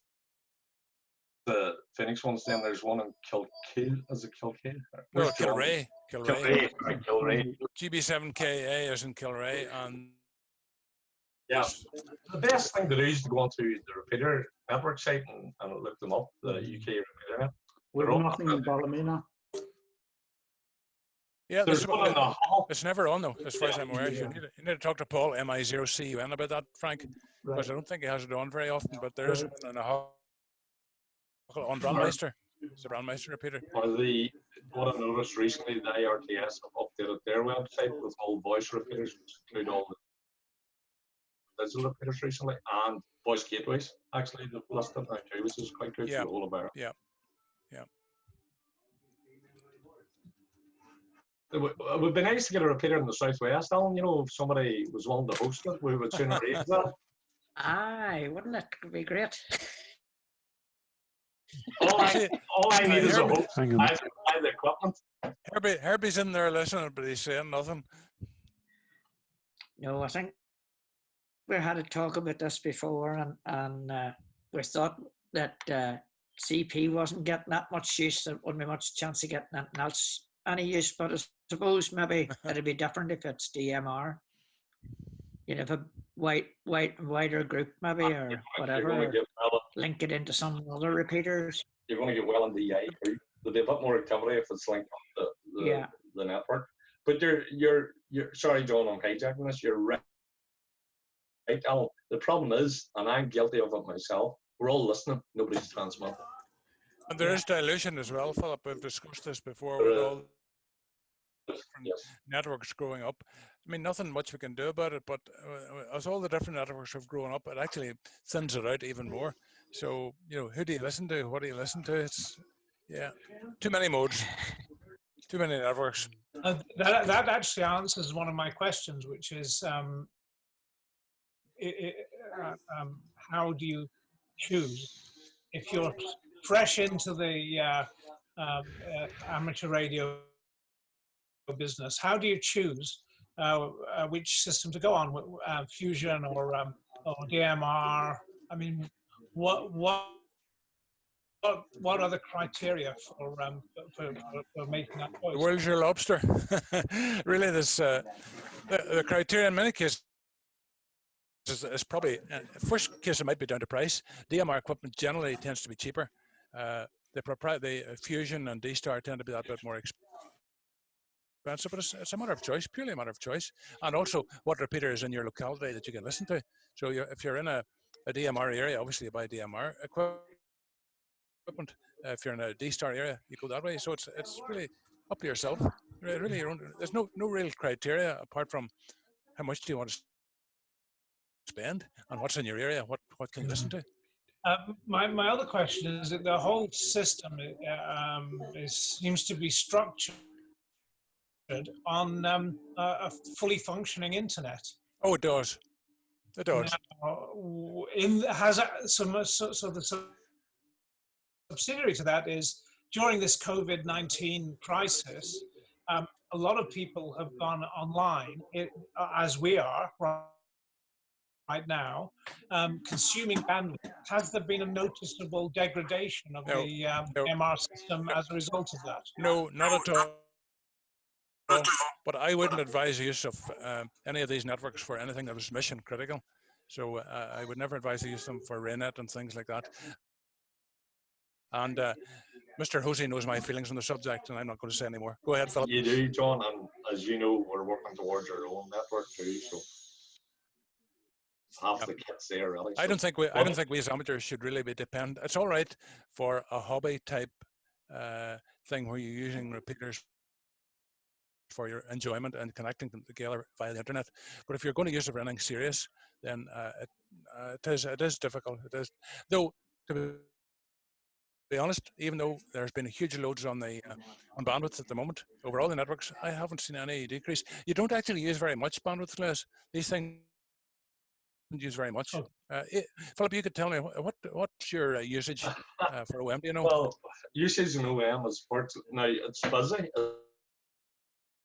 the Phoenix ones. Then there's one in Kilkeel. Is it Kilkeel? No, Kilray. Kilray. GB7KA is in Kilray, and yeah, the best thing to do is to go onto the repeater network site and look them up. The UK repeater. We're nothing in Ballymena. Yeah, it's never on though, as far as I'm aware. You need to talk to Paul MI0CUN about that, Frank, because I don't think he has it on very often. But there is one in a on Brandmeister. It's a Brandmeister repeater. What I noticed recently, the ARTS have updated their website with all voice repeaters, which include all the digital repeaters recently, and voice gateways. Actually, they've listed now too, which is quite good for the whole of Ireland. Yeah. It would be nice to get a repeater in the southwest, Alan. You know, if somebody was willing to host it, we would sooner arrange that. Aye, wouldn't it? It'd be great. All I need is a host. I have the equipment. Herbie's in there listening, but he's saying nothing. No, I think we had a talk about this before, and we thought that CP wasn't getting that much use. There wouldn't be much chance of getting anything else any use. But I suppose maybe it'd be different if it's DMR. You know, if a wider group maybe, or whatever. Or link it into some other repeaters. You're going to get well into EI too. There'll be a bit more activity if it's linked on the network. But you're sorry, John, I'm hijacking this. You're right, Alan. The problem is, and I'm guilty of it myself, we're all listening, nobody's transmitting. And there is dilution as well, Philip. We've discussed this before with all networks growing up. I mean, nothing much we can do about it, but as all the different networks have grown up, it actually thins it out even more. So, you know, who do you listen to? What do you listen to? It's, too many modes, too many networks. That actually answers one of my questions, which is how do you choose? If you're fresh into the amateur radio business, how do you choose which system to go on, Fusion or DMR? I mean, what are the criteria for making that choice? The world's your lobster. Really, this the criteria in many cases is probably first case it might be down to price. DMR equipment generally tends to be cheaper. The Fusion and D-Star tend to be that bit more expensive. But it's a matter of choice, purely a matter of choice, and also what repeater is in your locality that you can listen to. So if you're in a DMR area, obviously you buy DMR equipment. If you're in a D-Star area, you go that way. So it's really up to yourself. Really, there's no real criteria apart from how much do you want to spend and what's in your area. What can you listen to? My other question is that the whole system seems to be structured on a fully functioning internet. Oh, it does. It does. Now, so the subsidiary to that is during this COVID-19 crisis, a lot of people have gone online, as we are right now, consuming bandwidth. Has there been a noticeable degradation of the MR system as a result of that? No, not at all. But I wouldn't advise the use of any of these networks for anything that was mission critical. So I would never advise the use of them for RayNet and things like that. And Mr. Hosey knows my feelings on the subject, and I'm not going to say any more. Go ahead, Philip. You do, John, and as you know, we're working towards our own network too. So half the kits there, really. I don't think we as amateurs should really be dependent. It's all right for a hobby type thing where you're using repeaters for your enjoyment and connecting them together via the internet. But if you're going to use it for anything serious, then it is difficult. It is, though, to be honest, even though there's been huge loads on the on bandwidth at the moment over all the networks, I haven't seen any decrease. You don't actually use very much bandwidth, Les. These things don't use very much. Philip, you could tell me what's your usage for OM? Do you know? Well, usage in OM is now it's busy.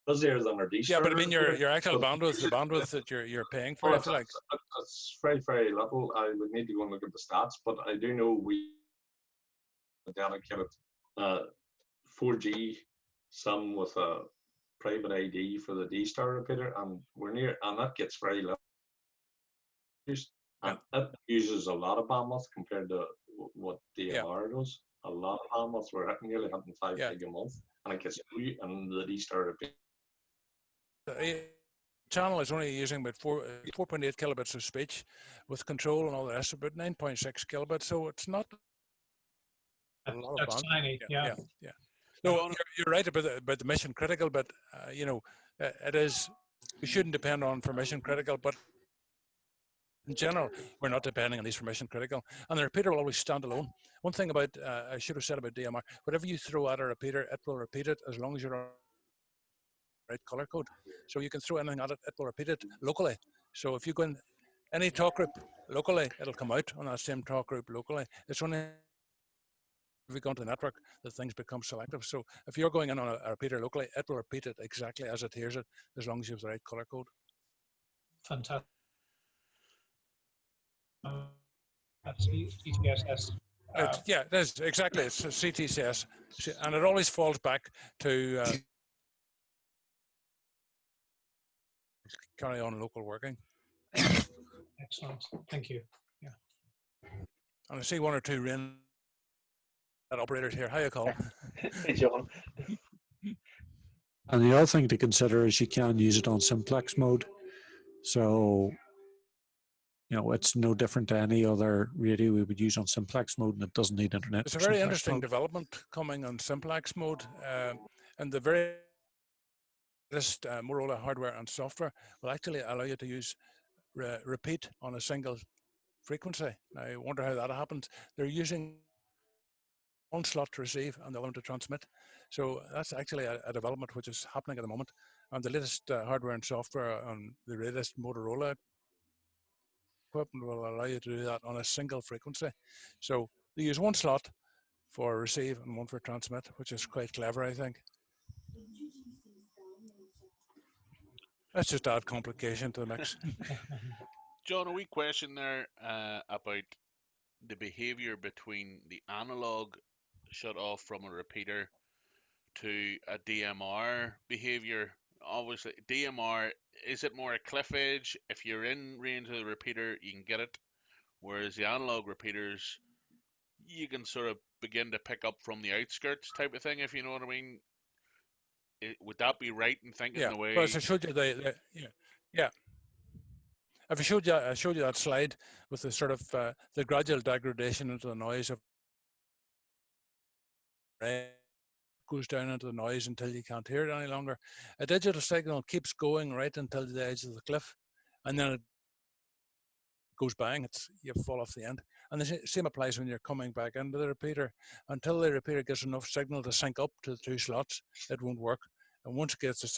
Busier than our D-Star. Yeah, but I mean your actual bandwidth, the bandwidth that you're paying for, I feel like. It's very, very little. I would need to go and look at the stats, but I do know we dedicated 4G, some with a private ID for the D-Star repeater, and that gets very little used. And it uses a lot of bandwidth compared to what DMR does. A lot of bandwidth. We're nearly hitting 5 gig a month, and it gets free, and the D-Star repeater. The channel is only using about 4.8 kilobits of speech with control and all the rest, about 9.6 kilobits. So it's not a lot of bandwidth. Tiny. Yeah. No, you're right about the mission critical, but you know, it is. We shouldn't depend on for mission critical, but in general, we're not depending on these for mission critical. And the repeater will always stand alone. One thing about I should have said about DMR: whatever you throw at a repeater, it will repeat it as long as you're right color code. So you can throw anything at it, it will repeat it locally. So if you go in any talk group locally, it'll come out on that same talk group locally. It's only if we go into the network that things become selective. So if you're going in on a repeater locally, it will repeat it exactly as it hears it, as long as you have the right color code. Fantastic. That's CTSS. Yeah, it is exactly. It's a CTCS, and it always falls back to carry on local working. Excellent. Thank you. Yeah. And I see one or two RAIN operators here. Hiya, Colin. Hey, John. And the other thing to consider is you can use it on simplex mode. So, you know, it's no different to any other radio we would use on simplex mode, and it doesn't need internet. It's a very interesting development coming on simplex mode, and the very latest Motorola hardware and software will actually allow you to use repeat on a single frequency. Now, I wonder how that happens. They're using one slot to receive and the other one to transmit. So that's actually a development which is happening at the moment. And the latest hardware and software on the latest Motorola equipment will allow you to do that on a single frequency. So they use one slot for receive and one for transmit, which is quite clever, I think. Let's just add complication to the mix. John, a wee question there about the behavior between the analog shut off from a repeater to a DMR behavior. Obviously, DMR, is it more a cliff edge? If you're in range of the repeater, you can get it. Whereas the analog repeaters, you can sort of begin to pick up from the outskirts type of thing, if you know what I mean. Would that be right in thinking the way? Well, as I showed you yeah. If I showed you that slide with the sort of the gradual degradation into the noise of goes down into the noise until you can't hear it any longer. A digital signal keeps going right until the edge of the cliff, and then it goes bang. You fall off the end. And the same applies when you're coming back into the repeater. Until the repeater gets enough signal to sync up to the two slots, it won't work. And once it gets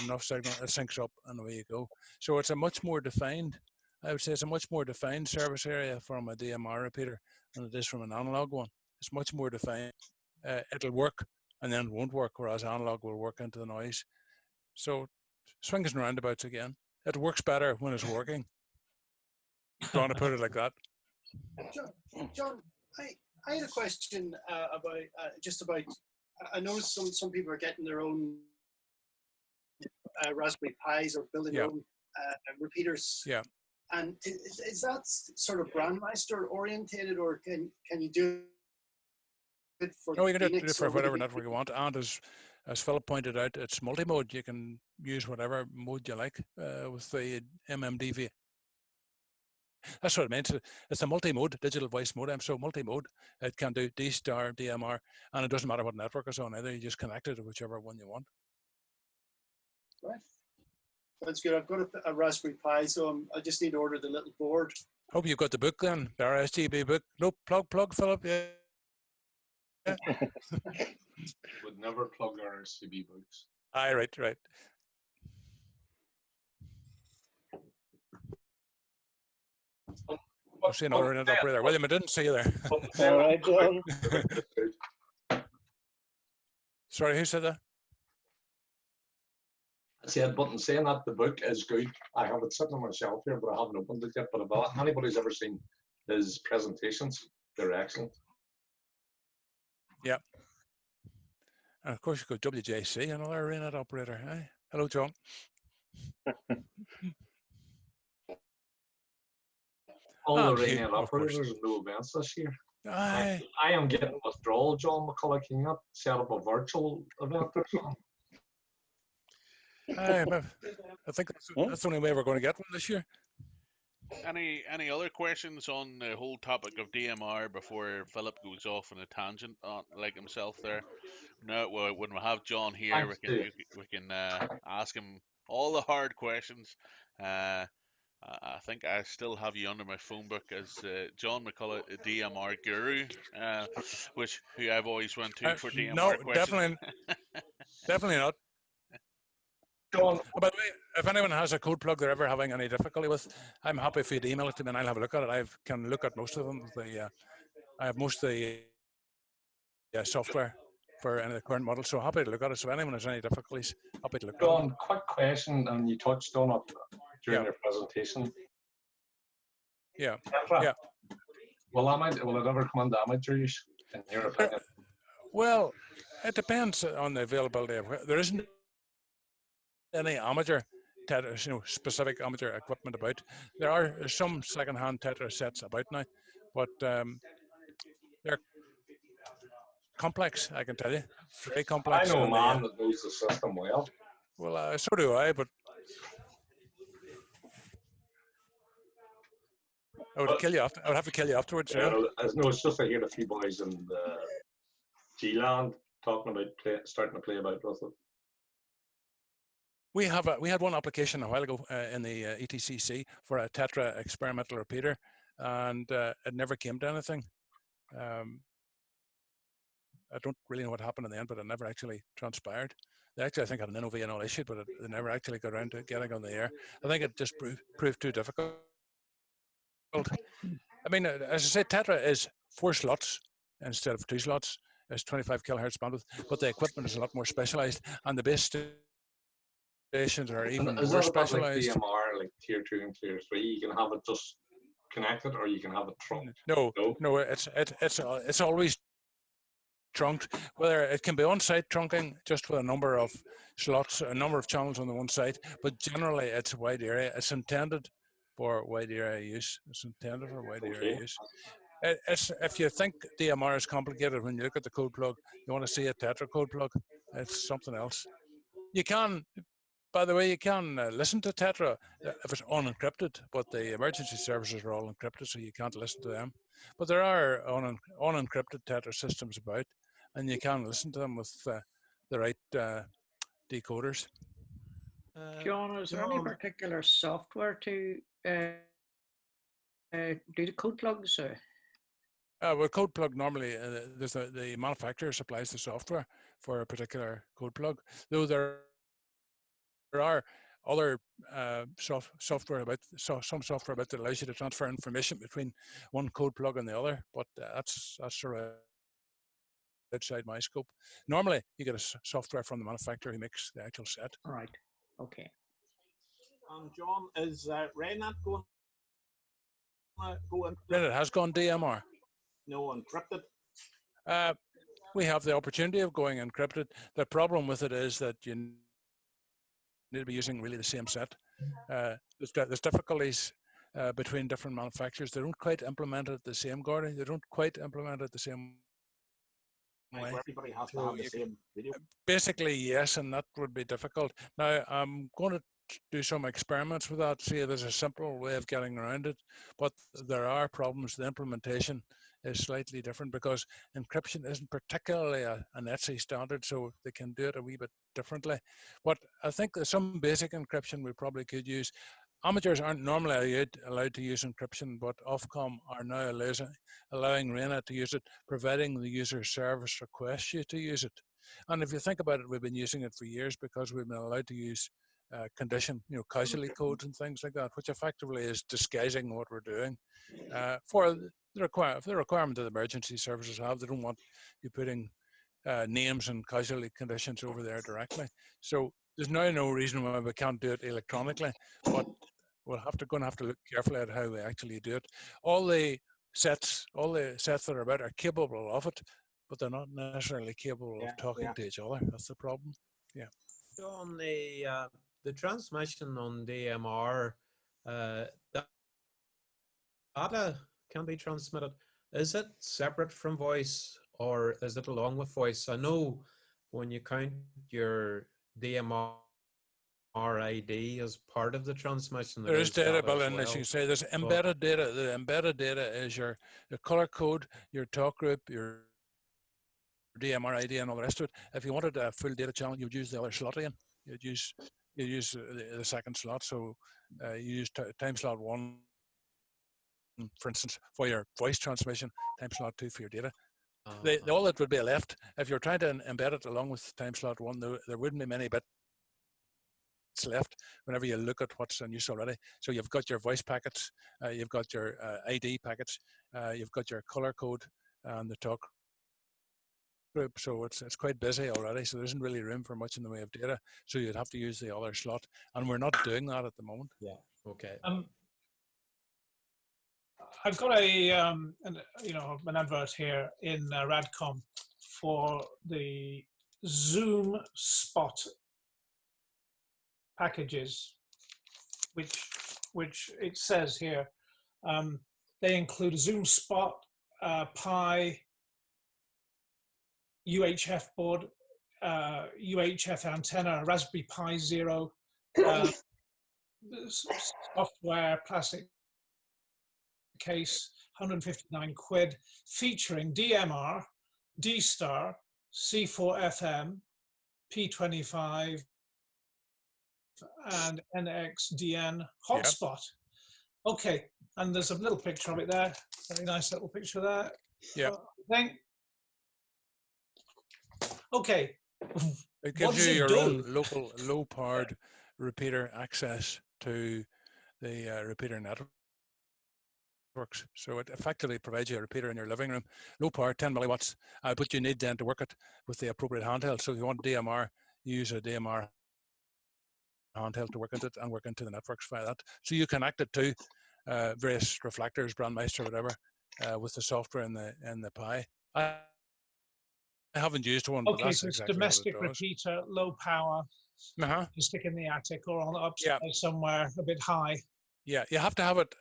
enough signal, it syncs up and away you go. So it's a much more defined, I would say it's a much more defined service area from a DMR repeater than it is from an analog one. It's much more defined. It'll work and then it won't work, whereas analog will work into the noise. So swings and roundabouts again. It works better when it's working. Do you want to put it like that? John, I had a question about just about. I know some people are getting their own Raspberry Pis or building their own repeaters. Yeah. And is that sort of Brandmeister orientated, or can you do it for? No, you can do it for whatever network you want. And as Philip pointed out, it's multi-mode. You can use whatever mode you like with the MMDV. That's what it means. It's a multi-mode digital voice modem. So multi-mode, it can do D-star, DMR, and it doesn't matter what network it's on either. You just connect it to whichever one you want. Right. That's good. I've got a Raspberry Pi, so I just need to order the little board. Hope you've got the book then, the RSGB book. No, plug, Philip. Yeah. Would never plug RSGB books. Aye, right. I'll see another internet operator. William, I didn't see you there. All right, John. Sorry, who said that? I said, but in saying that, the book is good. I have it sitting on my shelf here, but I haven't opened it yet. But if anybody's ever seen his presentations, they're excellent. Yeah. And of course, you've got WJC, another internet operator. Hey, hello, John. All the internet operators and no events this year. I am getting withdrawal, John McCullough. Can you not set up a virtual event or something? I think that's the only way we're going to get one this year. Any other questions on the whole topic of DMR before Philip goes off on a tangent like himself there? No, when we have John here, we can ask him all the hard questions. I think I still have you under my phone book as John McCullough, DMR guru, who I've always went to for DMR questions. No, definitely not. By the way, if anyone has a code plug they're ever having any difficulty with, I'm happy for you to email it to me and I'll have a look at it. I can look at most of them. I have most of the software for any of the current models, so happy to look at it. So if anyone has any difficulties, happy to look at it. John, quick question, and you touched on it during your presentation. Yeah. Tetra, yeah. Will it ever come into amateur use, in your opinion? Well, it depends on the availability of. There isn't any amateur Tetra, specific amateur equipment about. There are some second-hand Tetra sets about now, but they're complex, I can tell you. Very complex. I know a man that knows the system well. Well, so do I, but I would kill you. I would have to kill you afterwards. Yeah, no, it's just I hear a few boys in G-land talking about starting to play about with it. We had one application a while ago in the ETCC for a Tetra experimental repeater, and it never came to anything. I don't really know what happened in the end, but it never actually transpired. They actually, I think, had an NOV and all issued, but they never actually got around to getting on the air. I think it just proved too difficult. I mean, as I say, Tetra is 4 slots instead of 2 slots. It's 25 kilohertz bandwidth, but the equipment is a lot more specialized, and the base stations are even more specialized. Like DMR, like tier 2 and tier 3, you can have it just connected, or you can have it trunked. No, it's always trunked. Whether it can be on-site trunking just with a number of slots, a number of channels on the one side, but generally it's wide area. It's intended for wide area use. It's intended for wide area use. If you think DMR is complicated, when you look at the code plug, you want to see a Tetra code plug. It's something else. You can, by the way, you can listen to Tetra if it's unencrypted, but the emergency services are all encrypted, so you can't listen to them. But there are unencrypted Tetra systems about, and you can listen to them with the right decoders. John, is there any particular software to do the code plugs? Well, code plug normally, there's the manufacturer supplies the software for a particular code plug, though there are other software about some software about that allows you to transfer information between one code plug and the other, but that's sort of outside my scope. Normally, you get a software from the manufacturer who makes the actual set. All right. Okay. John, is RedNet going? RedNet has gone DMR. No, encrypted. We have the opportunity of going encrypted. The problem with it is that you need to be using really the same set. There's difficulties between different manufacturers. They don't quite implement it the same, Gordon. They don't quite implement it the same way. Everybody has to have the same video. Basically, yes, and that would be difficult. Now, I'm going to do some experiments with that, see if there's a simple way of getting around it, but there are problems. The implementation is slightly different because encryption isn't particularly an ETSI standard, so they can do it a wee bit differently. But I think there's some basic encryption we probably could use. Amateurs aren't normally allowed to use encryption, but Ofcom are now allowing RedNet to use it, providing the user service requests you to use it. And if you think about it, we've been using it for years because we've been allowed to use condition, casualty codes and things like that, which effectively is disguising what we're doing for the requirement that emergency services have. They don't want you putting names and casualty conditions over there directly. So there's now no reason why we can't do it electronically, but we're going to have to look carefully at how we actually do it. All the sets that are about are capable of it, but they're not necessarily capable of talking to each other. That's the problem. Yeah. So on the transmission on DMR, data can be transmitted. Is it separate from voice or is it along with voice? I know when you count your DMR ID as part of the transmission, there is data built in, as you say. There's embedded data. The embedded data is your color code, your talk group, your DMR ID, and all the rest of it. If you wanted a full data channel, you'd use the other slot again. You'd use the second slot. So you use time slot 1, for instance, for your voice transmission, time slot 2 for your data. All that would be left if you're trying to embed it along with time slot 1. There wouldn't be many bits packets left whenever you look at what's in use already. So you've got your voice packets, you've got your ID packets, you've got your color code and the talk group. So it's quite busy already. So there isn't really room for much in the way of data. So you'd have to use the other slot, and we're not doing that at the moment. Yeah. Okay. I've got an advert here in Radcom for the Zoom Spot packages, which it says here they include a Zoom Spot, Pi, UHF board, UHF antenna, Raspberry Pi Zero, software, plastic case, 159 quid, featuring DMR, D-Star, C4FM, P25, and NXDN hotspot. Yep. Okay, and there's a little picture of it there. Very nice little picture there. Yeah. Okay. It gives you your own local low-powered repeater access to the repeater networks. So it effectively provides you a repeater in your living room, low power, 10 milliwatts, but you need then to work it with the appropriate handheld. So if you want DMR, you use a DMR handheld to work into it and work into the networks via that. So you connect it to various reflectors, Brandmeister, whatever, with the software in the Pi. I haven't used one, but that's so it's exactly domestic what it does. repeater, low power. You stick in the attic or on the upstairs somewhere a bit high. Yeah, you have to have it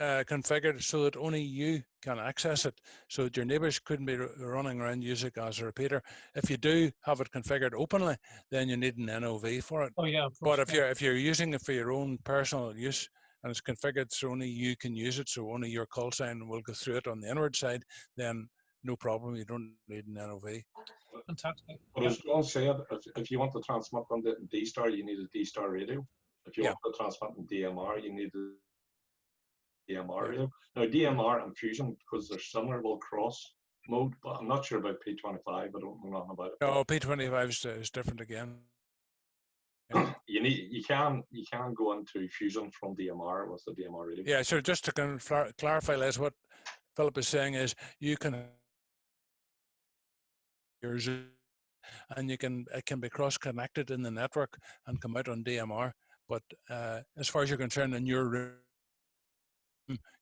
configured so that only you can access it, so that your neighbors couldn't be running around using it as a repeater. If you do have it configured openly, then you need an NOV for it. Oh yeah, of course. But if you're using it for your own personal use and it's configured so only you can use it, so only your call sign will go through it on the inward side, then no problem. You don't need an NOV. Fantastic. But as John said, if you want to transmit on the D-Star, you need a D-Star radio. If you want to transmit on DMR, you need a DMR radio. Now DMR and Fusion, because they're similar, will cross mode, but I'm not sure about P25. I don't know nothing about it. No, P25 is different again. You can go into Fusion from DMR with the DMR radio. Yeah, so just to clarify, Les, what Philip is saying is you can and it can be cross-connected in the network and come out on DMR. But as far as you're concerned, in your room,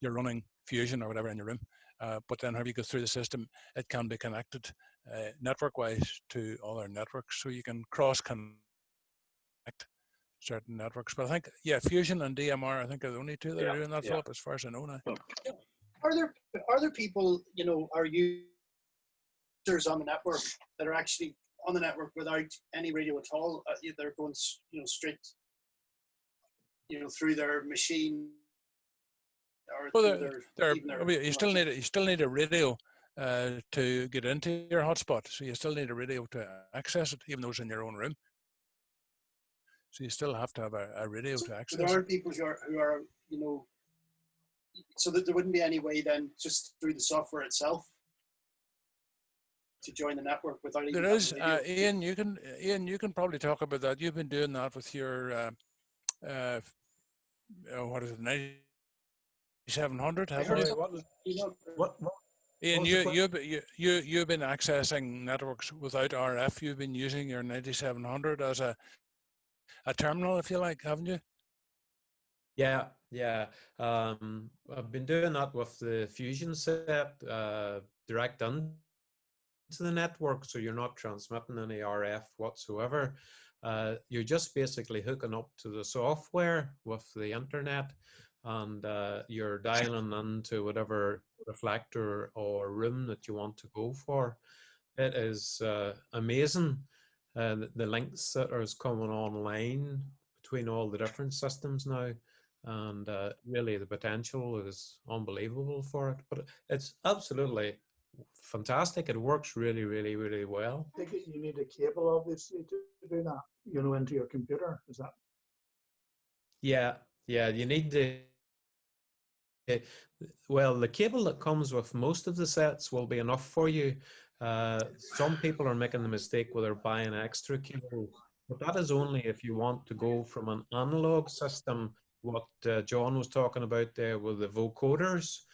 you're running Fusion or whatever in your room. But then whenever you go through the system, it can be connected network-wise to other networks, so you can cross-connect certain networks. But I think, Fusion and DMR, I think are the only two that are doing that, Philip, as far as I know now. Are there people, are users on the network that are actually on the network without any radio at all? They're going, straight, through their machine. You still need a radio to get into your hotspot. So you still need a radio to access it, even though it's in your own room. So you still have to have a radio to access it. There are people who are so that there wouldn't be any way then just through the software itself to join the network without even. There is, Ian. You can probably talk about that. You've been doing that with your what is it, 9700? Ian, you've been accessing networks without RF. You've been using your 9700 as a terminal, if you like, haven't you? Yeah. I've been doing that with the Fusion set, direct into the network, so you're not transmitting any RF whatsoever. You're just basically hooking up to the software with the internet, and you're dialing into whatever reflector or room that you want to go for. It is amazing the links that are coming online between all the different systems now, and really the potential is unbelievable for it. But it's absolutely fantastic. It works really, really, really well. I think you need a cable, obviously, to do that, into your computer. Is that? Yeah, you need well, the cable that comes with most of the sets will be enough for you. Some people are making the mistake where they're buying extra cable But that is only if you want to go from an analog system, what John was talking about there with the vocoders.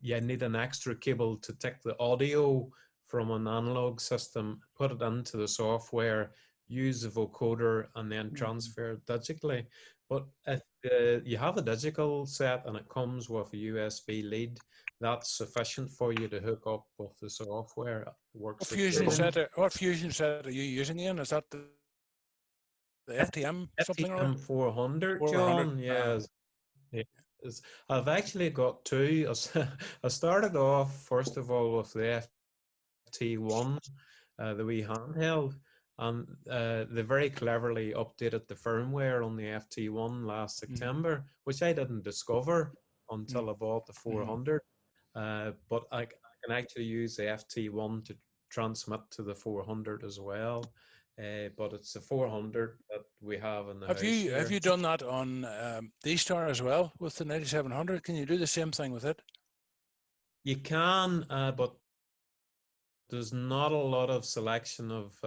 You need an extra cable to take the audio from an analog system, put it into the software, use the vocoder, and then transfer it digitally. But if you have a digital set and it comes with a USB lead, that's sufficient for you to hook up with the software. It works. What fusion set are you using, Ian? Is that the FTM something or FTM 400, John? Yes. Yes. I've actually got two. I started off first of all with the FT1, the wee handheld, and they very cleverly updated the firmware on the FT1 last September, which I didn't discover until I bought the 400. But I can actually use the FT1 to transmit to the 400 as well. But it's the 400 that we have in the house here. Have you done that on D-Star as well with the 9700? Can you do the same thing with it? You can, but there's not a lot of selection of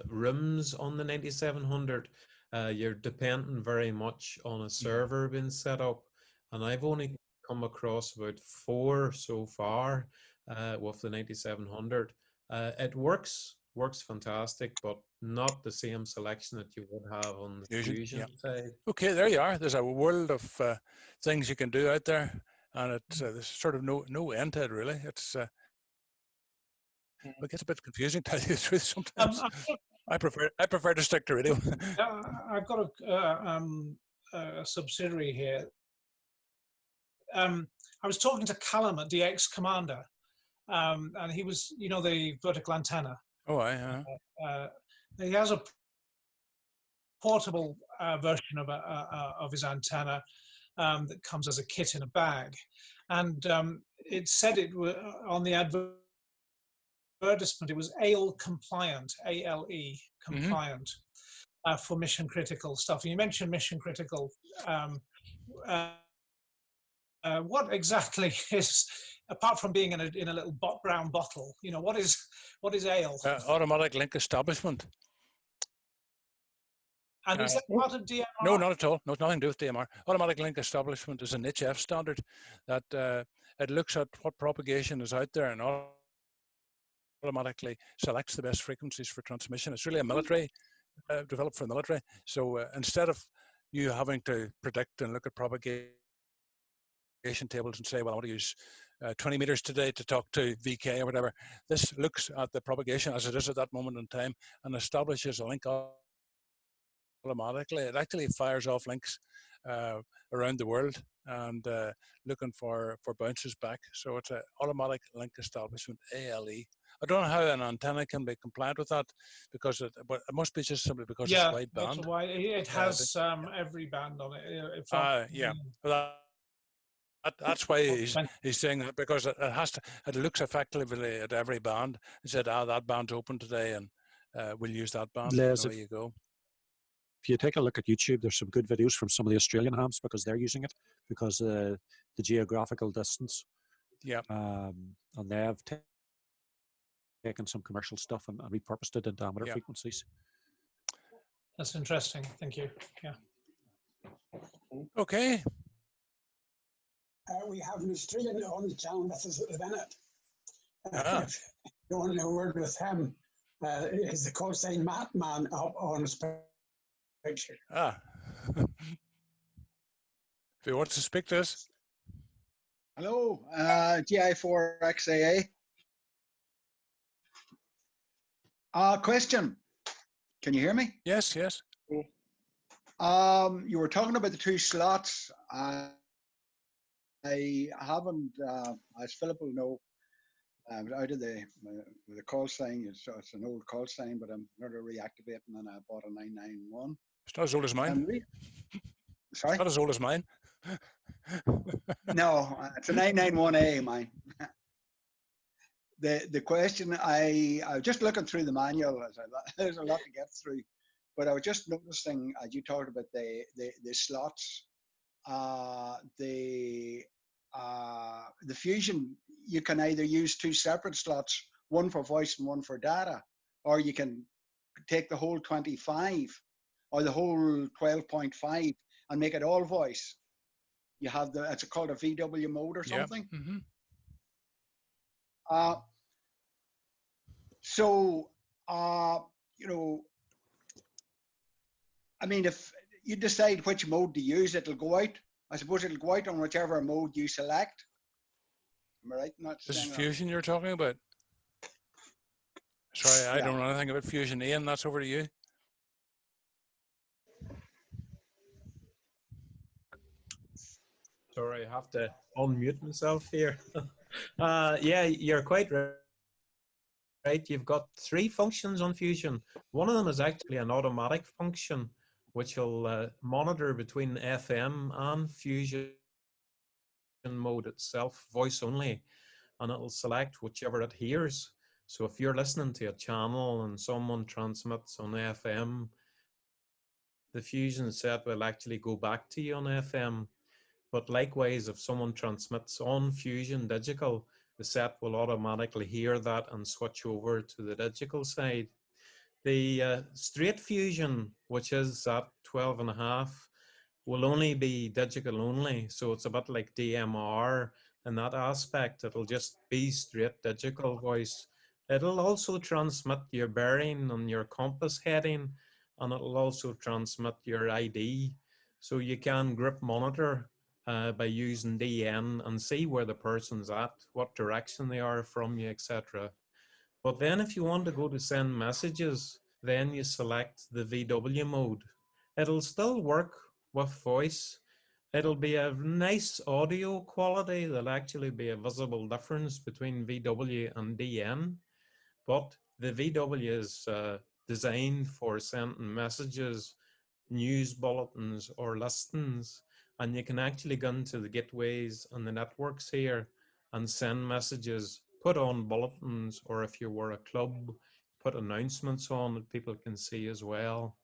rooms on the 9700. You're dependent very much on a server being set up, and I've only come across about 4 so far with the 9700. It works fantastic, but not the same selection that you would have on the Fusion side. Okay, there you are. There's a world of things you can do out there, and it's there's sort of no end to it, really. It's it gets a bit confusing, to tell you the truth sometimes. I prefer to stick to radio. I've got a subsidiary here. I was talking to Callum at DX Commander, and he was, the vertical antenna. Oh, yeah. He has a portable version of his antenna that comes as a kit in a bag, and it said it on the advertisement it was ALE compliant, ALE compliant, for mission critical stuff. And you mentioned mission critical. What exactly is, apart from being in a little brown bottle, what is ALE? Automatic link establishment. And is that part of DMR? No, not at all. No, it's nothing to do with DMR. Automatic link establishment is an HF standard that it looks at what propagation is out there and automatically selects the best frequencies for transmission. It's really a military, developed for the military. So instead of you having to predict and look at propagation tables and say, well, I want to use 20 meters today to talk to VK or whatever, this looks at the propagation as it is at that moment in time and establishes a link automatically. It actually fires off links around the world and looking for bounces back. So it's an automatic link establishment, ALE. I don't know how an antenna can be compliant with that, but it must be just simply because it's wide band. That's why it has every band on it. Yeah. Well, that's why he's saying that, because it looks effectively at every band and said, that band's open today and we'll use that band. Les, there you go. If you take a look at YouTube, there's some good videos from some of the Australian hams because they're using it because the geographical distance. Yeah. And they have taken some commercial stuff and repurposed it into amateur frequencies. That's interesting. Thank you. Yeah. Okay. We have an Australian on the channel with us at the minute. If you want to word with him, is the call sign Matt Man up on his picture. If he wants to speak to us. Hello, GI4XAA. Question. Can you hear me? Yes, yes. You were talking about the 2 slots. I haven't, as Philip will know, out of the call sign, it's an old call sign, but I'm going to reactivate it, and I bought a 991. It's not as old as mine. Sorry? It's not as old as mine. No, it's a 991A, mine. The question, I was just looking through the manual, there's a lot to get through, but I was just noticing, as you talked about the slots, the Fusion, you can either use 2 separate slots, one for voice and one for data, or you can could take the whole 25 or the whole 12.5 and make it all voice. You have it's called a VW mode or something. Yep. Mm-hmm. You know, I mean, if you decide which mode to use, it'll go out. I suppose it'll go out on whichever mode you select. Am I right? This is Fusion you're talking about? Sorry, I don't know anything about Fusion. Ian, that's over to you. Sorry, I have to unmute myself here. Yeah, you're quite right. You've got 3 functions on Fusion. One of them is actually an automatic function, which will monitor between FM and Fusion mode itself, voice only, and it'll select whichever it hears. So if you're listening to a channel and someone transmits on FM, the Fusion set will actually go back to you on FM. But likewise, if someone transmits on Fusion digital, the set will automatically hear that and switch over to the digital side. The straight Fusion, which is at 12.5, will only be digital only. So it's a bit like DMR in that aspect. It'll just be straight digital voice. It'll also transmit your bearing and your compass heading, and it'll also transmit your ID. So you can grip monitor by using DN and see where the person's at, what direction they are from you, etc. But then if you want to go to send messages, then you select the VW mode. It'll still work with voice. It'll be a nice audio quality. There'll actually be a visible difference between VW and DN. But the VW is designed for sending messages, news bulletins, or listings. And you can actually go into the gateways and the networks here and send messages, put on bulletins, or if you were a club, put announcements on that people can see as well.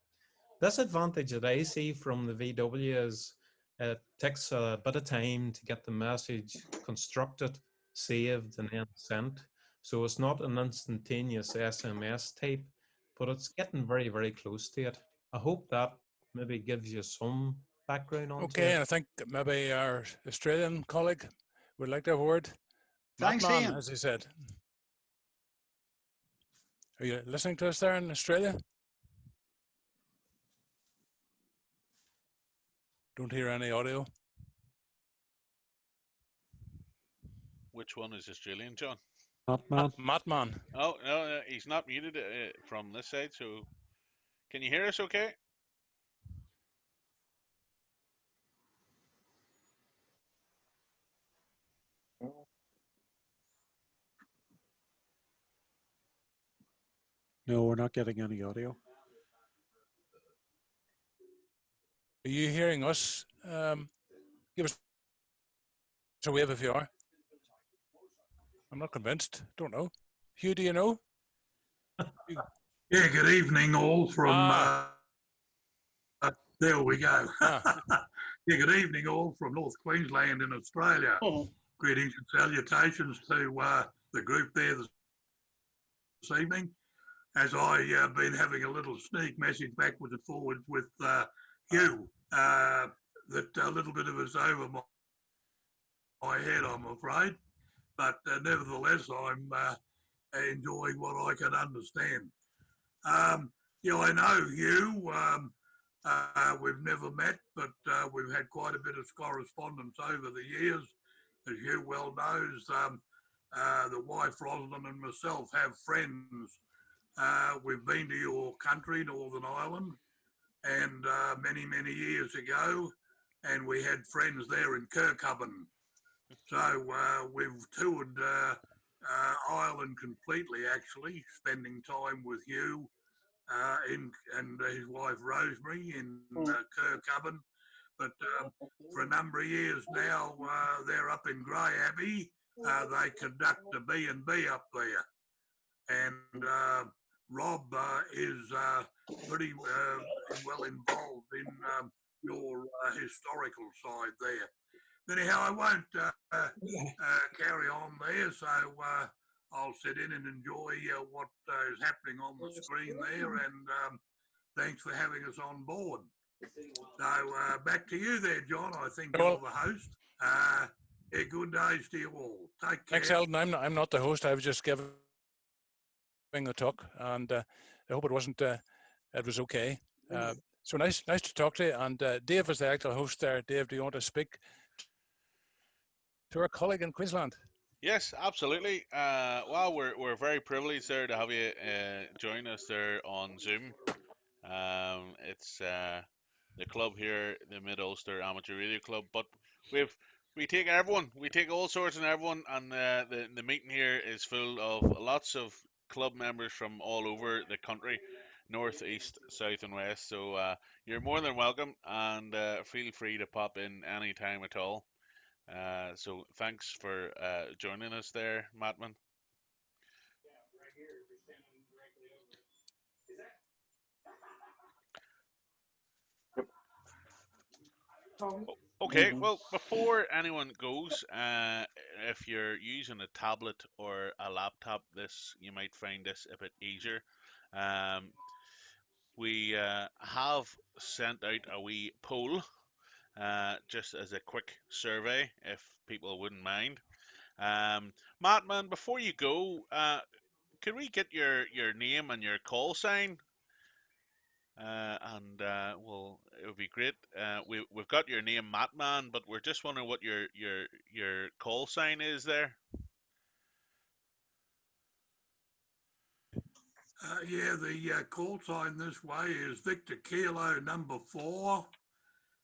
This advantage that I see from the VW is it takes a bit of time to get the message constructed, saved, and then sent. So it's not an instantaneous SMS type, but it's getting very, very close to it. I hope that maybe gives you some background on Okay, it. I think maybe our Australian colleague would like to have a word. Thanks, Matt Ian. as he said. Are you listening to us there in Australia? Don't hear any audio. Which one is Australian, John? Matman. Oh, no, he's not muted from this side, so can you hear us okay? No, we're not getting any audio. Are you hearing us? Give us a wave if you are. I'm not convinced. Don't know. Hugh, do you know? Yeah, good evening all from, there we go. Yeah, good evening all from North Queensland in Australia. Greetings and salutations to the group there this evening. As I've been having a little sneak message backwards and forwards with Hugh, that a little bit of it's over my head, I'm afraid. But nevertheless, I'm enjoying what I can understand. Yeah, I know Hugh. We've never met, but we've had quite a bit of correspondence over the years. As Hugh well knows, the wife Rosalind and myself have friends. We've been to your country, Northern Ireland, and many, many years ago, and we had friends there in Kirkhaven. So we've toured Ireland completely, actually, spending time with you and his wife Rosemary in Kirkhaven. But for a number of years now, they're up in Grey Abbey. They conduct a B&B up there. And Rob is pretty well involved in your historical side there. Anyhow, I won't carry on there, so I'll sit in and enjoy what is happening on the screen there, and thanks for having us on board. So back to you there, John. I think you're the host. Good days to you all. Take care. Thanks, Eldon. I'm not the host. I was just giving the talk, and I hope it wasn't. It was okay. So nice to talk to you. And Dave is the actual host there. Dave, do you want to speak to our colleague in Queensland? Yes, absolutely. Well, we're very privileged there to have you join us there on Zoom. It's the club here, the Mid Ulster Amateur Radio Club, but we take everyone, we take all sorts and everyone, and the meeting here is full of lots of club members from all over the country, north, east, south, and west. So you're more than welcome, and feel free to pop in any time at all. So thanks for joining us there, Mattman. Okay, well, before anyone goes, if you're using a tablet or a laptop, you might find this a bit easier. We have sent out a wee poll, just as a quick survey, if people wouldn't mind. Mattman, before you go, can we get your name and your call sign? Well, it would be great. We've got your name, Mattman, but we're just wondering what your call sign is there. Yeah, the call sign this way is Victor Kilo number 4,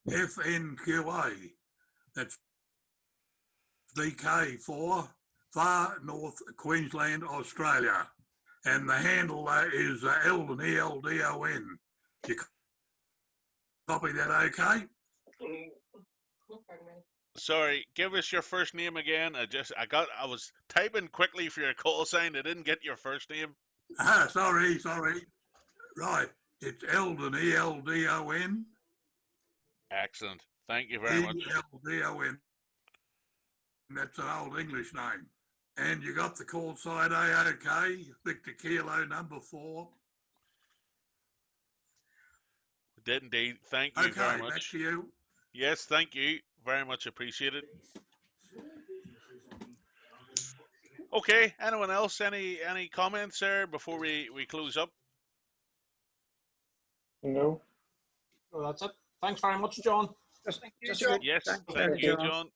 FNQA. That's VK4, Far North Queensland, Australia. And the handle is Eldon, ELDON. You copy that okay? Sorry, give us your first name again. I was typing quickly for your call sign. I didn't get your first name. Sorry. Right, it's Eldon, ELDON. Excellent. Thank you very much. ELDON. That's an old English name. And you got the call sign AOK, Victor Kilo number 4. Did indeed. Thank you very much. Back to you. Yes, thank you. Very much appreciated. Okay, anyone else? Any comments there before we close up? No. No, that's it. Thanks very much, John. Thank you, John. Yes, thank you, John.